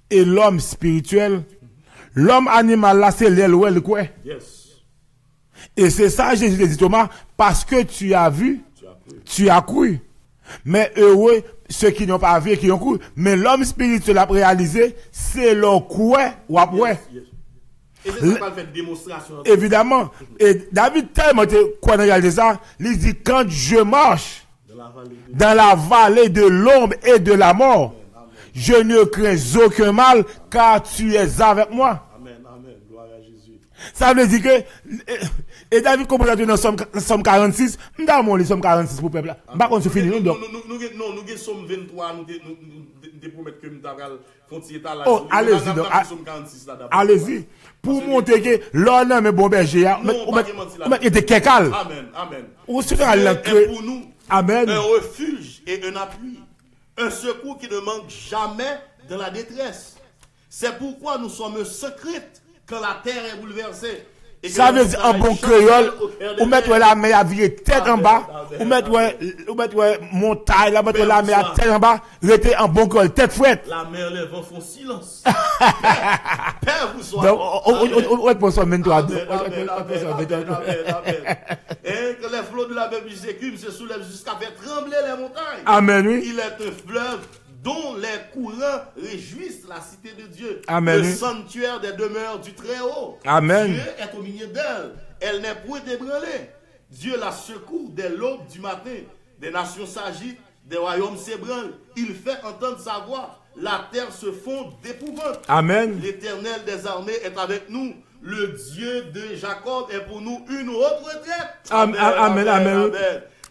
et l'homme spirituel. L'homme animal là, c'est l'aile ou elle quoi. Et c'est ça, Jésus dit Thomas, parce que tu as vu, tu as cru. Mais heureux, ceux qui n'ont pas vu et qui ont cru. Mais l'homme spirituel a réalisé, c'est leur quoi ou après. Et c'est ça qu'on fait démonstration. Évidemment. Et David tellement quoi réaliser ça, il dit quand je marche dans la vallée de l'ombre et de la mort, je ne crains aucun mal car tu es avec moi. Amen, amen. Gloire à Jésus. Ça veut dire que, et David comprend dans Somme 46, nous avons le Somme 46 pour le peuple. Par contre, c'est fini. Nous avons Somme 23, nous promettons que nous avons continué à la. Oh, allez-y donc. Allez-y. Pour montrer que l'homme est bon berger, on était kékal. Amen, amen. Ou c'est pour nous amen. Un refuge et un appui. Un secours qui ne manque jamais dans la détresse. C'est pourquoi nous sommes secrets quand la terre est bouleversée. Ça veut dire en bon créole, ou mettre la mer à virer tête en bas, ou mettre montagne, là, mettre la mer à tête en bas, rester en bon créole, tête frette. La mer, les vents font silence. Père, vous soyez. Donc, on va pour ça, 23. Que les flots de la mer Jésus se soulèvent jusqu'à faire trembler les montagnes. Amen, oui. Il est un fleuve dont les courants réjouissent la cité de Dieu. Amen. Le sanctuaire des demeures du Très-Haut. Amen. Dieu est au milieu d'elle. Elle n'est point ébranlée. Dieu la secourt dès l'aube du matin. Des nations s'agitent, des royaumes s'ébranlent. Il fait entendre sa voix. La terre se fond d'épouvante. Amen. L'Éternel des armées est avec nous. Le Dieu de Jacob est pour nous une haute retraite. Amen. Amen. Amen.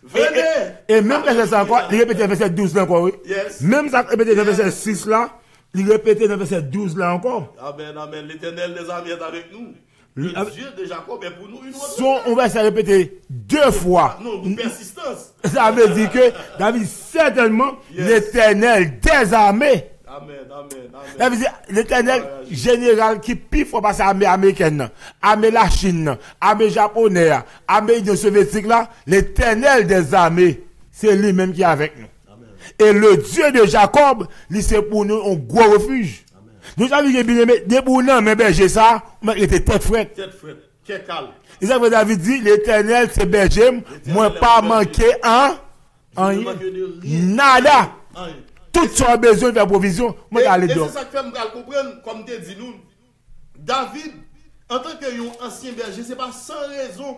Venez. Et même quand c'est encore, il répète le verset 12 là encore, oui. Yes. Même ça répète le verset 6 là, il répète le verset 12 là encore. Amen, amen. L'Éternel des armées est avec nous. Le Dieu de Jacob est pour nous une autre. On va se répéter 2 fois. Non, une persistance. Ça veut dire que David, certainement, l'Éternel des armées. Amen, amen, amen. Ça veut dire l'Éternel général qui pire faut passer à l'armée américaine, armée la Chine, armée japonaise, armée Union soviétique là, l'Éternel des armées, c'est lui-même qui est avec nous. Amen. Et le Dieu de Jacob, lui c'est pour nous un gros refuge. Amen. Nous avons bien aimé, dès pour nous, mais berger ça, il était tête frette. Tête frette, qu'est calme. Et ça veut David dit, l'Éternel c'est berger, moi pas manqué nada. Tout son besoin de faire provision, moi et c'est ça que fait me comprendre, comme tu dis nous, David, en tant que ancien berger, c'est pas sans raison,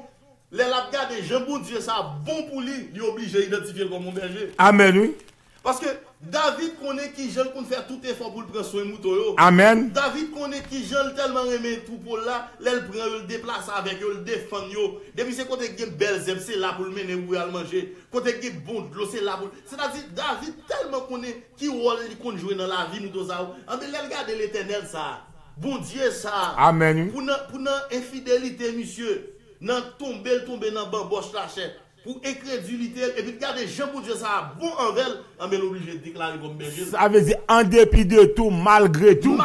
les labgas de Jean bon Dieu, ça bon pour lui, il est obligé d'identifier comme mon berger. Amen, oui. Parce que David connaît qui Jean qu'on fait tout effort pour le prendre soin mouton. Amen. David connaît qui Jean tellement aimé tout pour là, elle prend le déplace avec eux, le défend yo. Depuis c'est côté qui belle zèbre, c'est là pour le mener ou à le manger. Côté qui bon de l'eau, c'est là pour. C'est-à-dire David tellement connaît qui rôle il compte jouer dans la vie mouton ça. En mais regarder l'Éternel ça. Bon Dieu ça. Amen. Pour non infidélité monsieur, non tomber dans bamboche la chair. Pour incrédulité, et puis regardez, Jean pour Dieu, ça a bon envers, mais l'obligé de déclarer comme berger. Ça veut dire, en dépit de tout, malgré tout,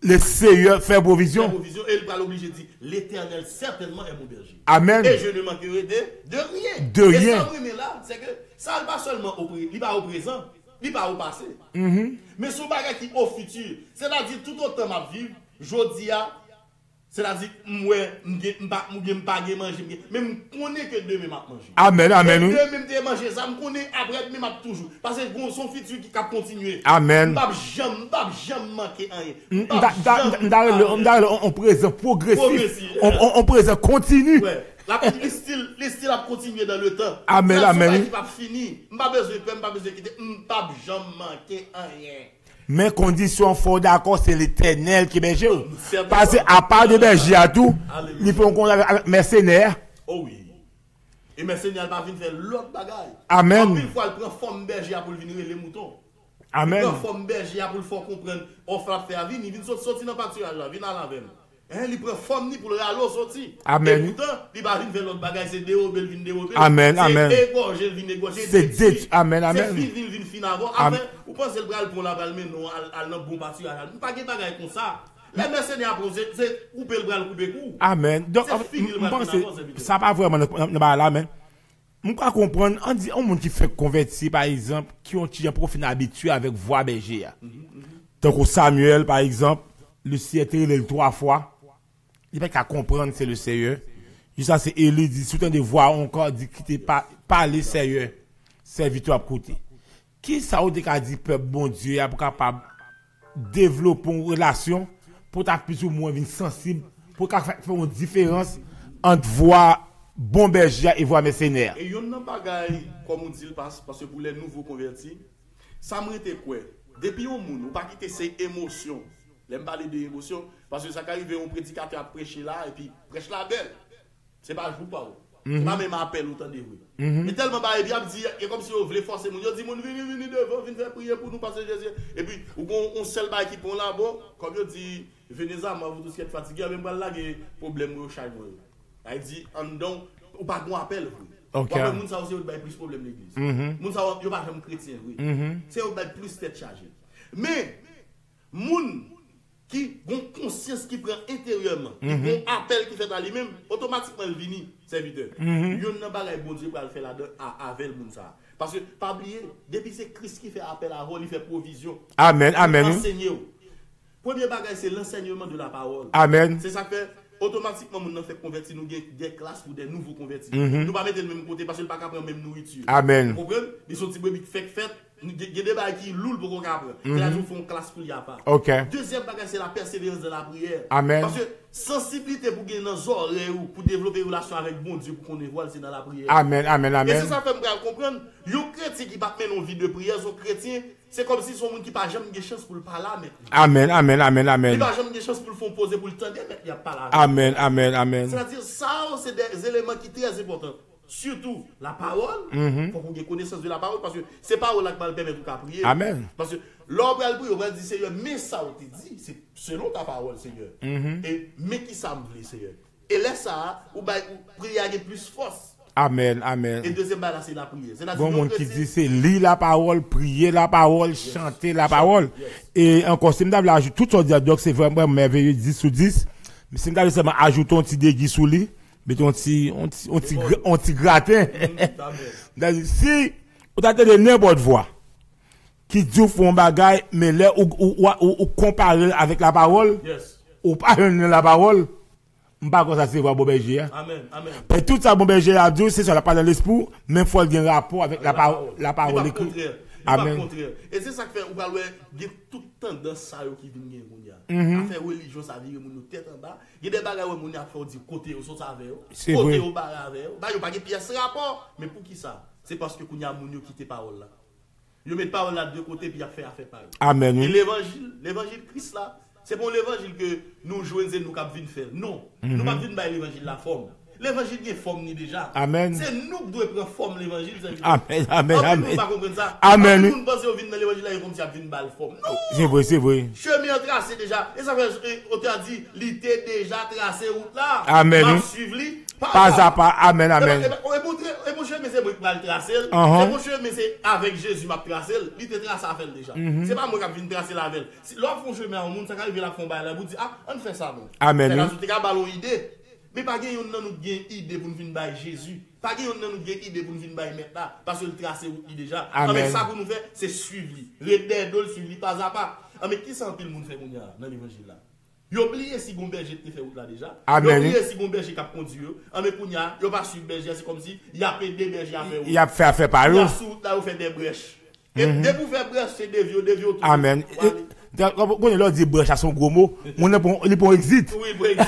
le Seigneur fait provision. Et il va l'obliger de dire, l'Éternel certainement est mon berger. Amen. Et je ne manquerai de rien. De rien. Et ça, mais là, c'est que ça n'est pas seulement il va au présent, il va au passé. Mais son bagage qui est au futur, c'est-à-dire tout autant ma vie, je dis à. C'est-à-dire, moi, je ne pas manger, mais je connais que demain, je manger. Amen, amen. Demain, je manger ça, je connais après, je toujours. Parce que son futur qui va continuer. Amen. Je ne vais jamais manquer rien. On présente progressif. On présente continue. Les styles a continué dans le temps. Amen, amen. Je ne vais pas finir. Je n'ai pas besoin de quitter. Je ne vais jamais manquer rien. Mais condition fort d'accord, c'est l'Éternel qui est berger. Parce qu'à part de berger à tout, il faut qu'on avec mercenaires. Oh oui. Et mais Seigneur va venir faire l'autre bagaille. Amen. Une fois, il prend forme berger pour venir les moutons. Amen. Il prend forme berger pour le faire comprendre. On fait faire venir, il vient sortir dans le pâturage là, vient à la veine. Il prend forme ni pour le râler sortir. Amen. Et pourtant, il va venir faire l'autre bagaille, c'est dérober, il vient dérober. Amen, amen. C'est égorger, il vient égorger. C'est amen, amen. C'est il vient fin avant. Enfin, vous pensez le bras pour la balle, mais non, à un bon pâturage. Vous pas de bagaille comme ça. Les mercenaires, c'est couper le bras, couper le cou. Amen. Donc, je pense que ça va vraiment là, mais je peux comprendre, on dit, un monde qui fait convertir, par exemple, qui ont un profil habitué avec voix berger. Donc, Samuel, par exemple, le ciel est 3 fois. Il n'y a pas qu'à comprendre, c'est le Seigneur. Juste ça, c'est Élie, dit, tout un de voix encore, dit, qui t'est pas parler Seigneur, serviteur à côté. Qui ça a dit, peuple, bon Dieu, pour capable développer une relation, pour ta plus ou moins sensible, pour faire une différence entre voix bon berger et voix mercenaire. Et yon nan bagay, comme on dit, parce que pour les nouveaux convertis, ça me rete quoi? Depuis un moun, ou pas quitter ces émotions. L'aime parler des émotions, parce que ça arrive un prédicateur à prêcher là, et puis prêche la belle. C'est pas je vous parle. C'est pas même appel autant de vous. Mais tellement bah et bien dit et comme si on voulait forcer mon dit mon venez devant venez faire prier pour nous passer Jésus et puis on seul bail qui prend là bon comme je dis venez à moi vous tous qui êtes fatigués même pas là des problèmes au charge il dit en donc ou pas bon appel OK moun ça aussi bail plus problème l'église moun ça yo pas jamais chrétien oui c'est au bail plus tête chargée mais moun qui ont conscience qui prend intérieurement, qui ont appel qui fait à lui-même, automatiquement il vient serviteur. Yon nan bagay bon Dieu pour le faire là-dedans avec le monde ça. Parce que pas oublier, depuis c'est Christ qui fait appel à rôle, il fait provision. Amen, amen. Enseigner. Premier bagay c'est l'enseignement de la parole. Amen. C'est ça que fait automatiquement nous fait convertir nous des classes pour des nouveaux convertis. Nous pas mettre le même côté parce que pas prendre même nourriture. Amen. Vous comprenez? Ils sont petits bébés qui fait fête. Il y a des bagages qui lourds pour qu'on apprenne. C'est-à-dire qu'ils font classe pour y a pas. OK. Deuxième bagage, c'est la persévérance de la prière. Amen. Parce que sensibilité pour gagner dans les oreilles ou pour développer une relation avec bon Dieu pour qu'on voit, c'est dans la prière. Amen, amen, amen. Et c'est ça fait me comprendre. Les chrétiens qui battent une vie de prière, les chrétiens, c'est comme si son monde qui n'a jamais de chance pour le parler maintenant. Amen, amen, amen, amen. Il n'a jamais de chance pour le faire poser, pour le tendre, mais il n'y a pas là. Amen, amen, amen. C'est-à-dire, ça, c'est des éléments qui sont très importants. Surtout la parole, il faut qu'on ait connaissance de la parole, parce que c'est parole qui va le permettre de prier. Amen. Parce que l'homme va dire, Seigneur, mais ça, on te dit, c'est selon ta parole, Seigneur. Et mais qui ça me veut, Seigneur. Et là, ça, ou prier avec plus force. Amen, amen. Et deuxième balle, c'est la prière. C'est bon monde qui dit, c'est lire la parole, prier la parole, chanter la parole. Et encore, si je ajoute tout ça, donc c'est vraiment merveilleux, 10 sur 10. Mais si je seulement ajouter un petit déguis sous lui, mais on t'y gratin. Si on a de n'importe voix qui dit font bagaille mais là ou comparer avec la parole ou pas la parole on pas comme ça c'est voir bon berger. Amen, amen. Et tout ça bon berger a dit c'est ça la parole de l'esprit mais faut qu'il y ait un rapport avec la parole écrite. Amen. Et c'est ça qui fait, ou va il y a toute tendance ça qui vient à faire religion, ça vient mon tête en bas. Il y a des bagages où on a fait dire côté au ça avec côté au bas avec. Bah yo pas de pièce rapport, mais pour qui ça? C'est parce que y a moun yo quitter parole là. Yo met parole là de côté puis y a fait affaire pareil. Amen. Et l'évangile Christ là, c'est pour l'évangile que nous joignons nous cap venir faire. Non, nous pas venir bailler l'évangile la forme. L'évangile est forme déjà. Amen. C'est nous qui devons prendre forme l'évangile. Amen, amen, amen. Nous pas comprendre ça. Amen. Nous pensons au vin dans l'évangile là comme si a vinn balle forme. Non. C'est vrai, c'est vrai. Chemin tracé déjà. Et ça fait on t'a dit, il était déjà tracé route là. Amen. Suivre lui pas à pas. Amen, amen. Et mon chemin c'est moi qui va le tracer. C'est mon chemin c'est avec Jésus m'a tracé. Il était tracé avec déjà. C'est pas moi qui vinn tracer la veille. Si l'autre font chemin au monde ça arrive la font balle là vous dit ah on fait ça non. Amen. C'est là tu t'as ballon idée. Mais pas gagne on nous gagne idée pour nous venir bailler Jésus. Pas gagne on nous gagne idée pour nous venir bailler maintenant parce que le tracé route déjà. Avec ça pour nous faire c'est suivre. Redédol suivre pas à pas. Mais qui s'en pile monde fait qu'on dans l'évangile là. Yo oublié si gon berger te fait route là déjà. Yo oublié si gon berger cap conduit. Mais kounya yo pas suivre berger c'est comme si il a fait des bergers à faire. Il a fait affaire par eux. Là on fait des brèches. Et dès pour faire brèche c'est des vieux tout. Amen. Quand on leur dit brèche à son gros mot, on est pour exit. Oui, pour exit,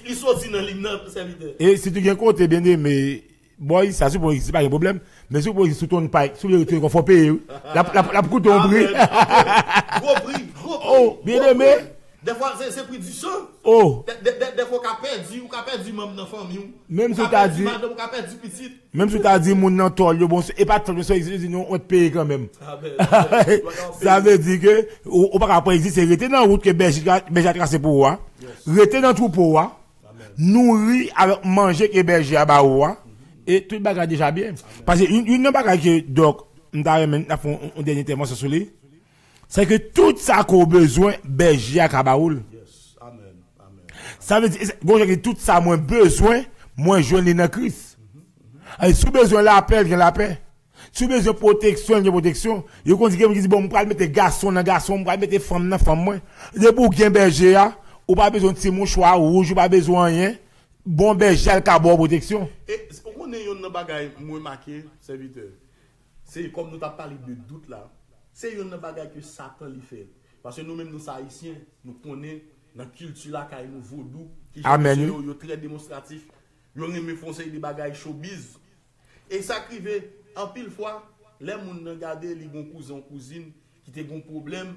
il sorti dans ligne serviteur. Et si tu viens compte bien aimé, boy, ça c'est pour exit pas de problème, mais si pour exit sous ton paille, si vous qu'on faut payer, la coûte ton prix. Gros prix. Oh, bien aimé. Des fois, c'est pris du sang. Oh. Des fois, ou qu'a perdu même dans la famille. Même si tu as dit. Madame, qu'a perdu petit. Même si tu as dit, mon tort, bon, et pas tout ça, ils disent, non, on te paye quand même. Ça veut dire que, ou pas qu'après, il dit, c'est rester dans la route que Belgique a tracé pour moi. Rester dans le troupeau, nourrir avec manger que Belgique a baoua. Et tout le bagage déjà bien. Parce que, une bagage que, donc, on a fait une dernière intervention sur lui. C'est que tout ça qu'on a besoin, Belgique a kabaoul. Ça veut dire, bon, tout ça, moins besoin, moins jeune dans Christ. Si besoin la paix, il y a la paix. Si besoin de protection, il y a protection. Il y a des qui disent, bon, on va mettre garçon dans garçon, on va mettre femme dans femme. De pour qu'il y ait berger, ou pas besoin de petit mouchoir rouge, ou pas besoin de rien. Bon berger, le cabot protection. Et, on est un bagage, moi, marqué, serviteur. C'est comme nous t'as parlé de doute là. C'est un bagage que Satan lui fait. Parce que nous-mêmes, nous haïtiens, nous connaissons dans la culture là, quand nous vaudou, qui est très démonstratif. Nous aimons foncer des bagages showbiz. Et ça arrive, en pile fois, les gens regardent les bons cousins, cousines, qui ont un problème,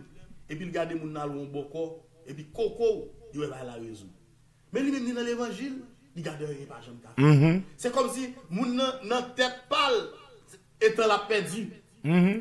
et puis regardent les gens dans le boko, et puis coco, il va la résoudre. Mais lui-même, dans l'évangile, il garde rien par jamais. C'est comme si, moun nan tête pâle, étant la perdu.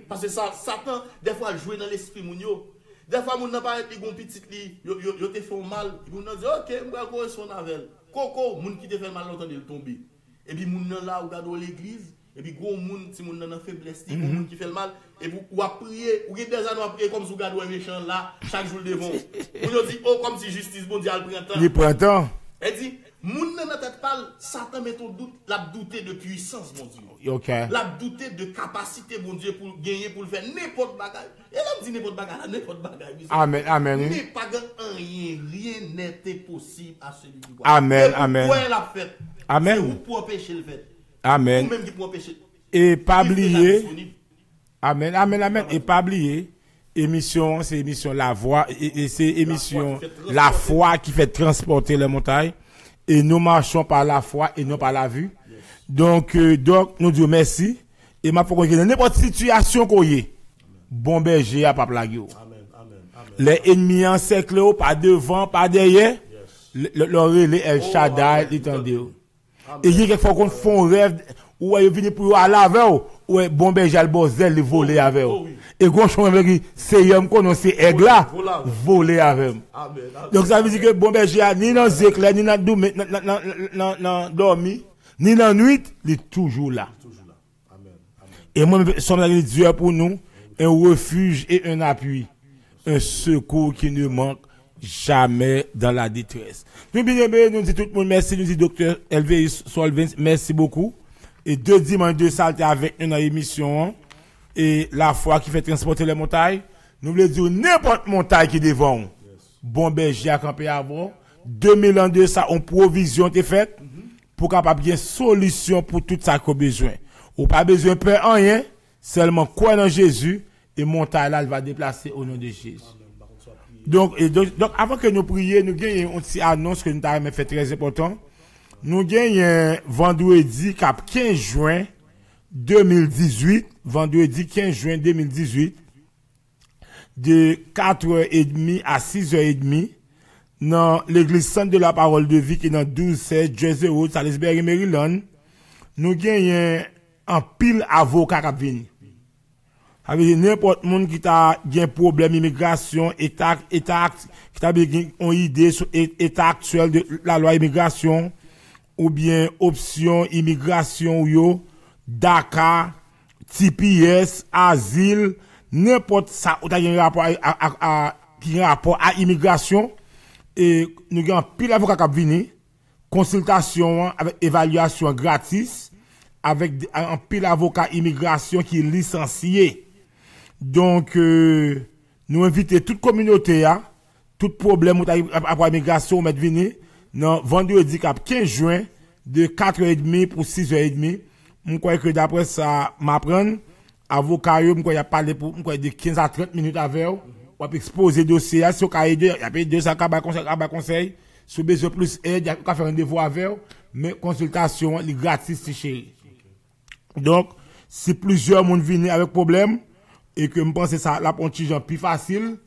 Parce que ça, Satan, des fois, joue dans l'esprit moun yo. Des fois, moun nan pas été gon petit li, yo te fait mal. Moun nan dit, ok, m'ga correspond avec. Coco, moun qui te fait mal longtemps, il tomber. Et puis, moun nan là, ou gado l'église, et puis, gros moun, si moun nan faiblesse, gros moun qui fait le mal, et puis, ou a prier, ou des années à prier comme si vous gado un méchant là, chaque jour devant. Moun dit, oh, comme si justice mondiale prend temps. Il prend temps. Elle dit, moun nan tête parle, Satan met ton doute, l'a douté de puissance, mon Dieu. Ok. L'a douté de capacité, mon Dieu, pour gagner, pour le faire n'importe bagage. Et là, dit n'importe bagage, n'importe bagage. Amen, amen. N'est pas rien n'est possible à celui qui voit. Amen, amen. Pourquoi la fête? Amen. C'est vous pour empêcher le fait. Amen. Ou même qui pour empêcher. Et pas oublier. Amen, amen, amen. Et pas oublier. Émission, c'est émission La Voix, et c'est émission La Foi qui fait transporter les montagnes. Et nous marchons par la foi et non par la vue. Donc, nous disons merci. Et ma pour que n'importe situation qu'on y ait, bon berger à pas plaguer. Les ennemis en cercle, pas devant, pas derrière. Leur relais El Shaddai, l'étendue. Et il y a quelquefois qu'on fait un rêve, ou ils viennent pour aller avec, ou bon berger le bozel, les voler avec. Et quand je me c'est un qu'on c'est aigle là, voler avec. Donc ça veut dire que bon berger, ni dans zécler, ni dans doumé, dans dormi, ni dans nuit, il est toujours là. Et moi, sommes Dieu pour nous, un refuge et un appui, un secours qui ne manque jamais dans la détresse. Nous bien nous dit tout le monde merci, nous dit docteur Elvis Solvens, merci beaucoup. Et deux dimanches de salte avec nous dans l'émission, et la foi qui fait transporter les montagnes, nous voulons dire n'importe montagne qui est devant. Bon berger à camper avant. 2000 ans de ça, on provision est faite pour capable bien solution pour tout ça qu'on a besoin. Ou pas besoin de peur en rien, seulement quoi dans Jésus, et montagne là, elle va déplacer au nom de Jésus. Donc, avant que nous prions, nous gagnons une petite annonce que nous avons fait très important. Nous gagnons vendredi 15 juin 2018, vendredi 15 juin 2018, de 4h30 à 6h30, dans l'église Centre de la Parole de Vie qui est dans 12-16 Jersey Road, Salisbury, Maryland. Nous gagnons un pile avocat qui vient. Ça veut dire n'importe monde qui a un problème immigration, état qui a une idée sur l'état actuel de la loi immigration, ou bien option immigration ou yo, DACA, TPS, asile, n'importe ça, ou t'as un rapport à immigration, et nous avons pile avocat qui vient, consultation avec évaluation gratis, avec un pile avocat immigration qui est licencié. Donc, nous invitons toute communauté, tout problème ou à immigration, mettre venir, dans vendredi 15 juin, de 4h30 pour 6h30. Je crois que d'après ça, m'apprendre, avocat, je crois qu'il a parlé pour, de 15 à 30 minutes avec eux, on peut exposer le dossier, si on a aidé, il y a 200 conseils, si on a besoin plus aide, il y a faire un rendez-vous avec eux, mais consultation, est gratis, c'est chéri. Donc, si plusieurs monde viennent avec problème, et que je pense que ça, la pontige plus facile,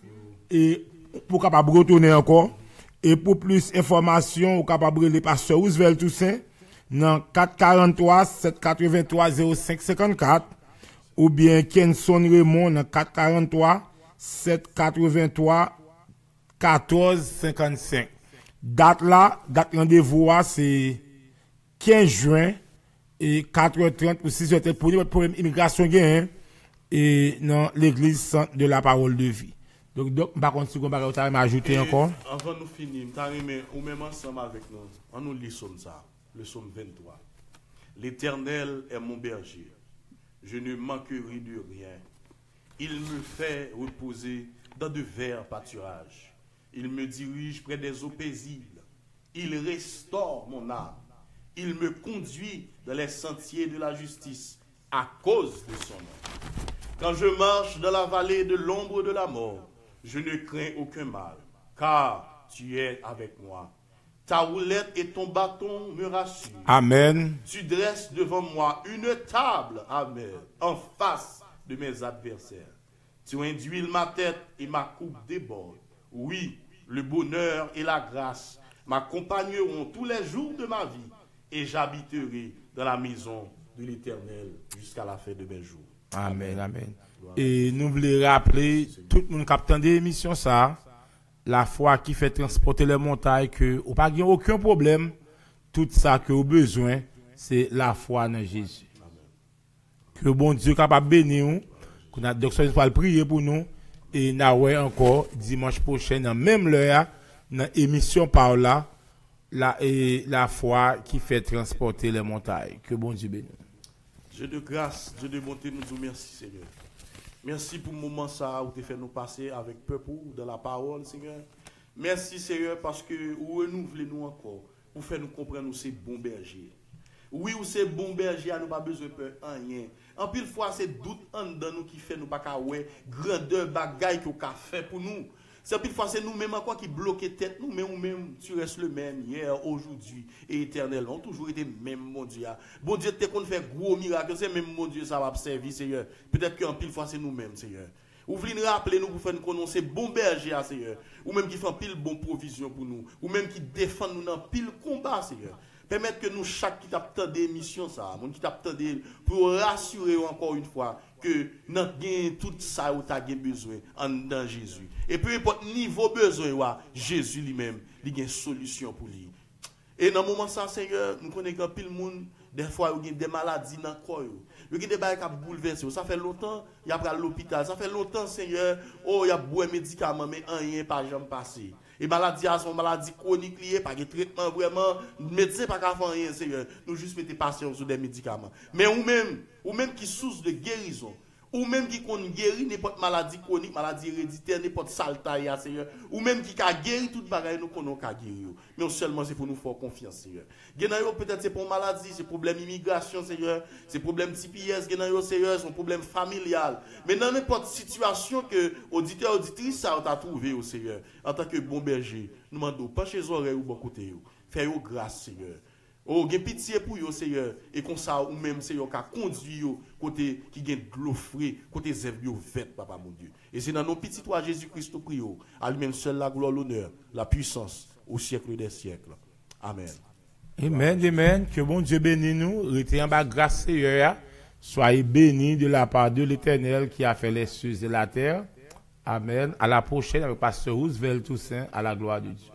et pour capable retourner encore. Et pour plus d'informations, vous capable les pasteur Roosevelt Toussaint dans 443 783 0554 ou bien Kenson Raymond dans 443 783 1455. Date rendez-vous c'est 15 juin et 4h30 ou 6h30 pour votre problème immigration gain et dans l'église Sainte de la Parole de Vie. Donc par contre si vous avez ajouter encore avant nous finir, ou même ensemble avec nous, on nous lit psaume ça, le psaume 23. L'Éternel est mon berger. Je ne manquerai de rien. Il me fait reposer dans de verts pâturages. Il me dirige près des eaux paisibles. Il restaure mon âme. Il me conduit dans les sentiers de la justice à cause de son nom. Quand je marche dans la vallée de l'ombre de la mort, je ne crains aucun mal, car tu es avec moi. Ta roulette et ton bâton me rassurent. Amen. Tu dresses devant moi une table, amen, en face de mes adversaires. Tu induis ma tête et ma coupe déborde. Oui, le bonheur et la grâce m'accompagneront tous les jours de ma vie et j'habiterai dans la maison de l'Éternel jusqu'à la fin de mes jours. Amen, amen. Et nous voulons rappeler tout le monde qui a des émissions ça, la foi qui fait transporter les montagnes, que vous pas aucun problème, tout ça que vous avez besoin, c'est la foi en Jésus. Que bon Dieu capable bénir, qu'on a donc soit prier pour nous et nous encore dimanche prochain dans même l'heure dans émission par là la foi qui fait transporter les montagnes. Que bon Dieu bénisse. Dieu de grâce, Dieu de bonté, nous disons merci Seigneur. Merci pour le moment ça où tu fait nous passer avec peuple dans la parole Seigneur. Merci Seigneur parce que vous renouvelez nous encore pour faire nous comprendre nous c'est bon berger. Oui, ou c'est bon berger, nous pas besoin de peur rien. En pile fois c'est doute en dedans nous qui fait nous pas ka ouais grandeur bagaille que ka fait pour nous. C'est pile fois c'est nous-mêmes encore qui bloquons tête nous, mais nous-mêmes tu restes le même hier, aujourd'hui et éternellement. Toujours été même mon Dieu. Bon Dieu t'es qu'on fait gros miracle, c'est même mon Dieu ça va servir Seigneur. Peut-être qu'en pile fois c'est nous-mêmes Seigneur. Ou voulez nous rappeler nous pour faire nous connaître bon berger Seigneur. Ou même qui fait pile bon provision pour nous, ou même qui défend nous dans pile combat Seigneur. Permettre que nous, chaque qui t'a des missions, ça, qui t'a pour rassurer encore une fois que nous avons tout ça où tu as besoin dans Jésus. Et peu importe niveau besoin, Jésus lui-même, il a une solution pour lui. Et dans le moment ça, Seigneur, nous connaissons que le monde, des fois, il y a des maladies dans le corps. Il y a des choses qui bouleversent. Ça fait longtemps, il y a à l'hôpital. Ça fait longtemps, Seigneur, il y a beaucoup de médicaments, mais rien pas jamais passé. Et maladie sont maladies chroniques liées, pas de traitement vraiment, médecin pas qu'à faire rien, Seigneur. Nous juste mettez patients sur des médicaments. Mais ou même qui souffrent de guérison, ou même qui qu'on guérit n'importe maladie chronique, maladie héréditaire, n'importe saltaï, Seigneur, ou même qui a guéri toute bagaille nous connaissons qu'à guérir. Mais seulement c'est pour nous faire confiance, Seigneur. Peut-être c'est pour maladie, c'est problème immigration, Seigneur, c'est problème TPS, Seigneur, c'est problème familial. Mais dans n'importe situation que auditeur auditrice ça t'a trouvé au Seigneur, en tant que bon berger, nous demandons pas chez oreilles ou bon côté, faites grâce, Seigneur. Oh, gen pitié pour yo, Seigneur, et comme ça, ou même, Seigneur, qui a conduit yo, côté qui gen de l'eau frais, côté zèv yo vête, Papa mon Dieu. Et c'est dans nos petits toi, Jésus-Christ, au prions, à lui-même seul la gloire, l'honneur, la puissance, au siècle des siècles. Amen. Amen, amen. Que bon Dieu bénisse nous, restez en bas grâce, Seigneur. Soyez bénis de la part de l'Éternel qui a fait les cieux et la terre. Amen. À la prochaine avec Pasteur Roosevelt Toussaint, à la gloire de Dieu.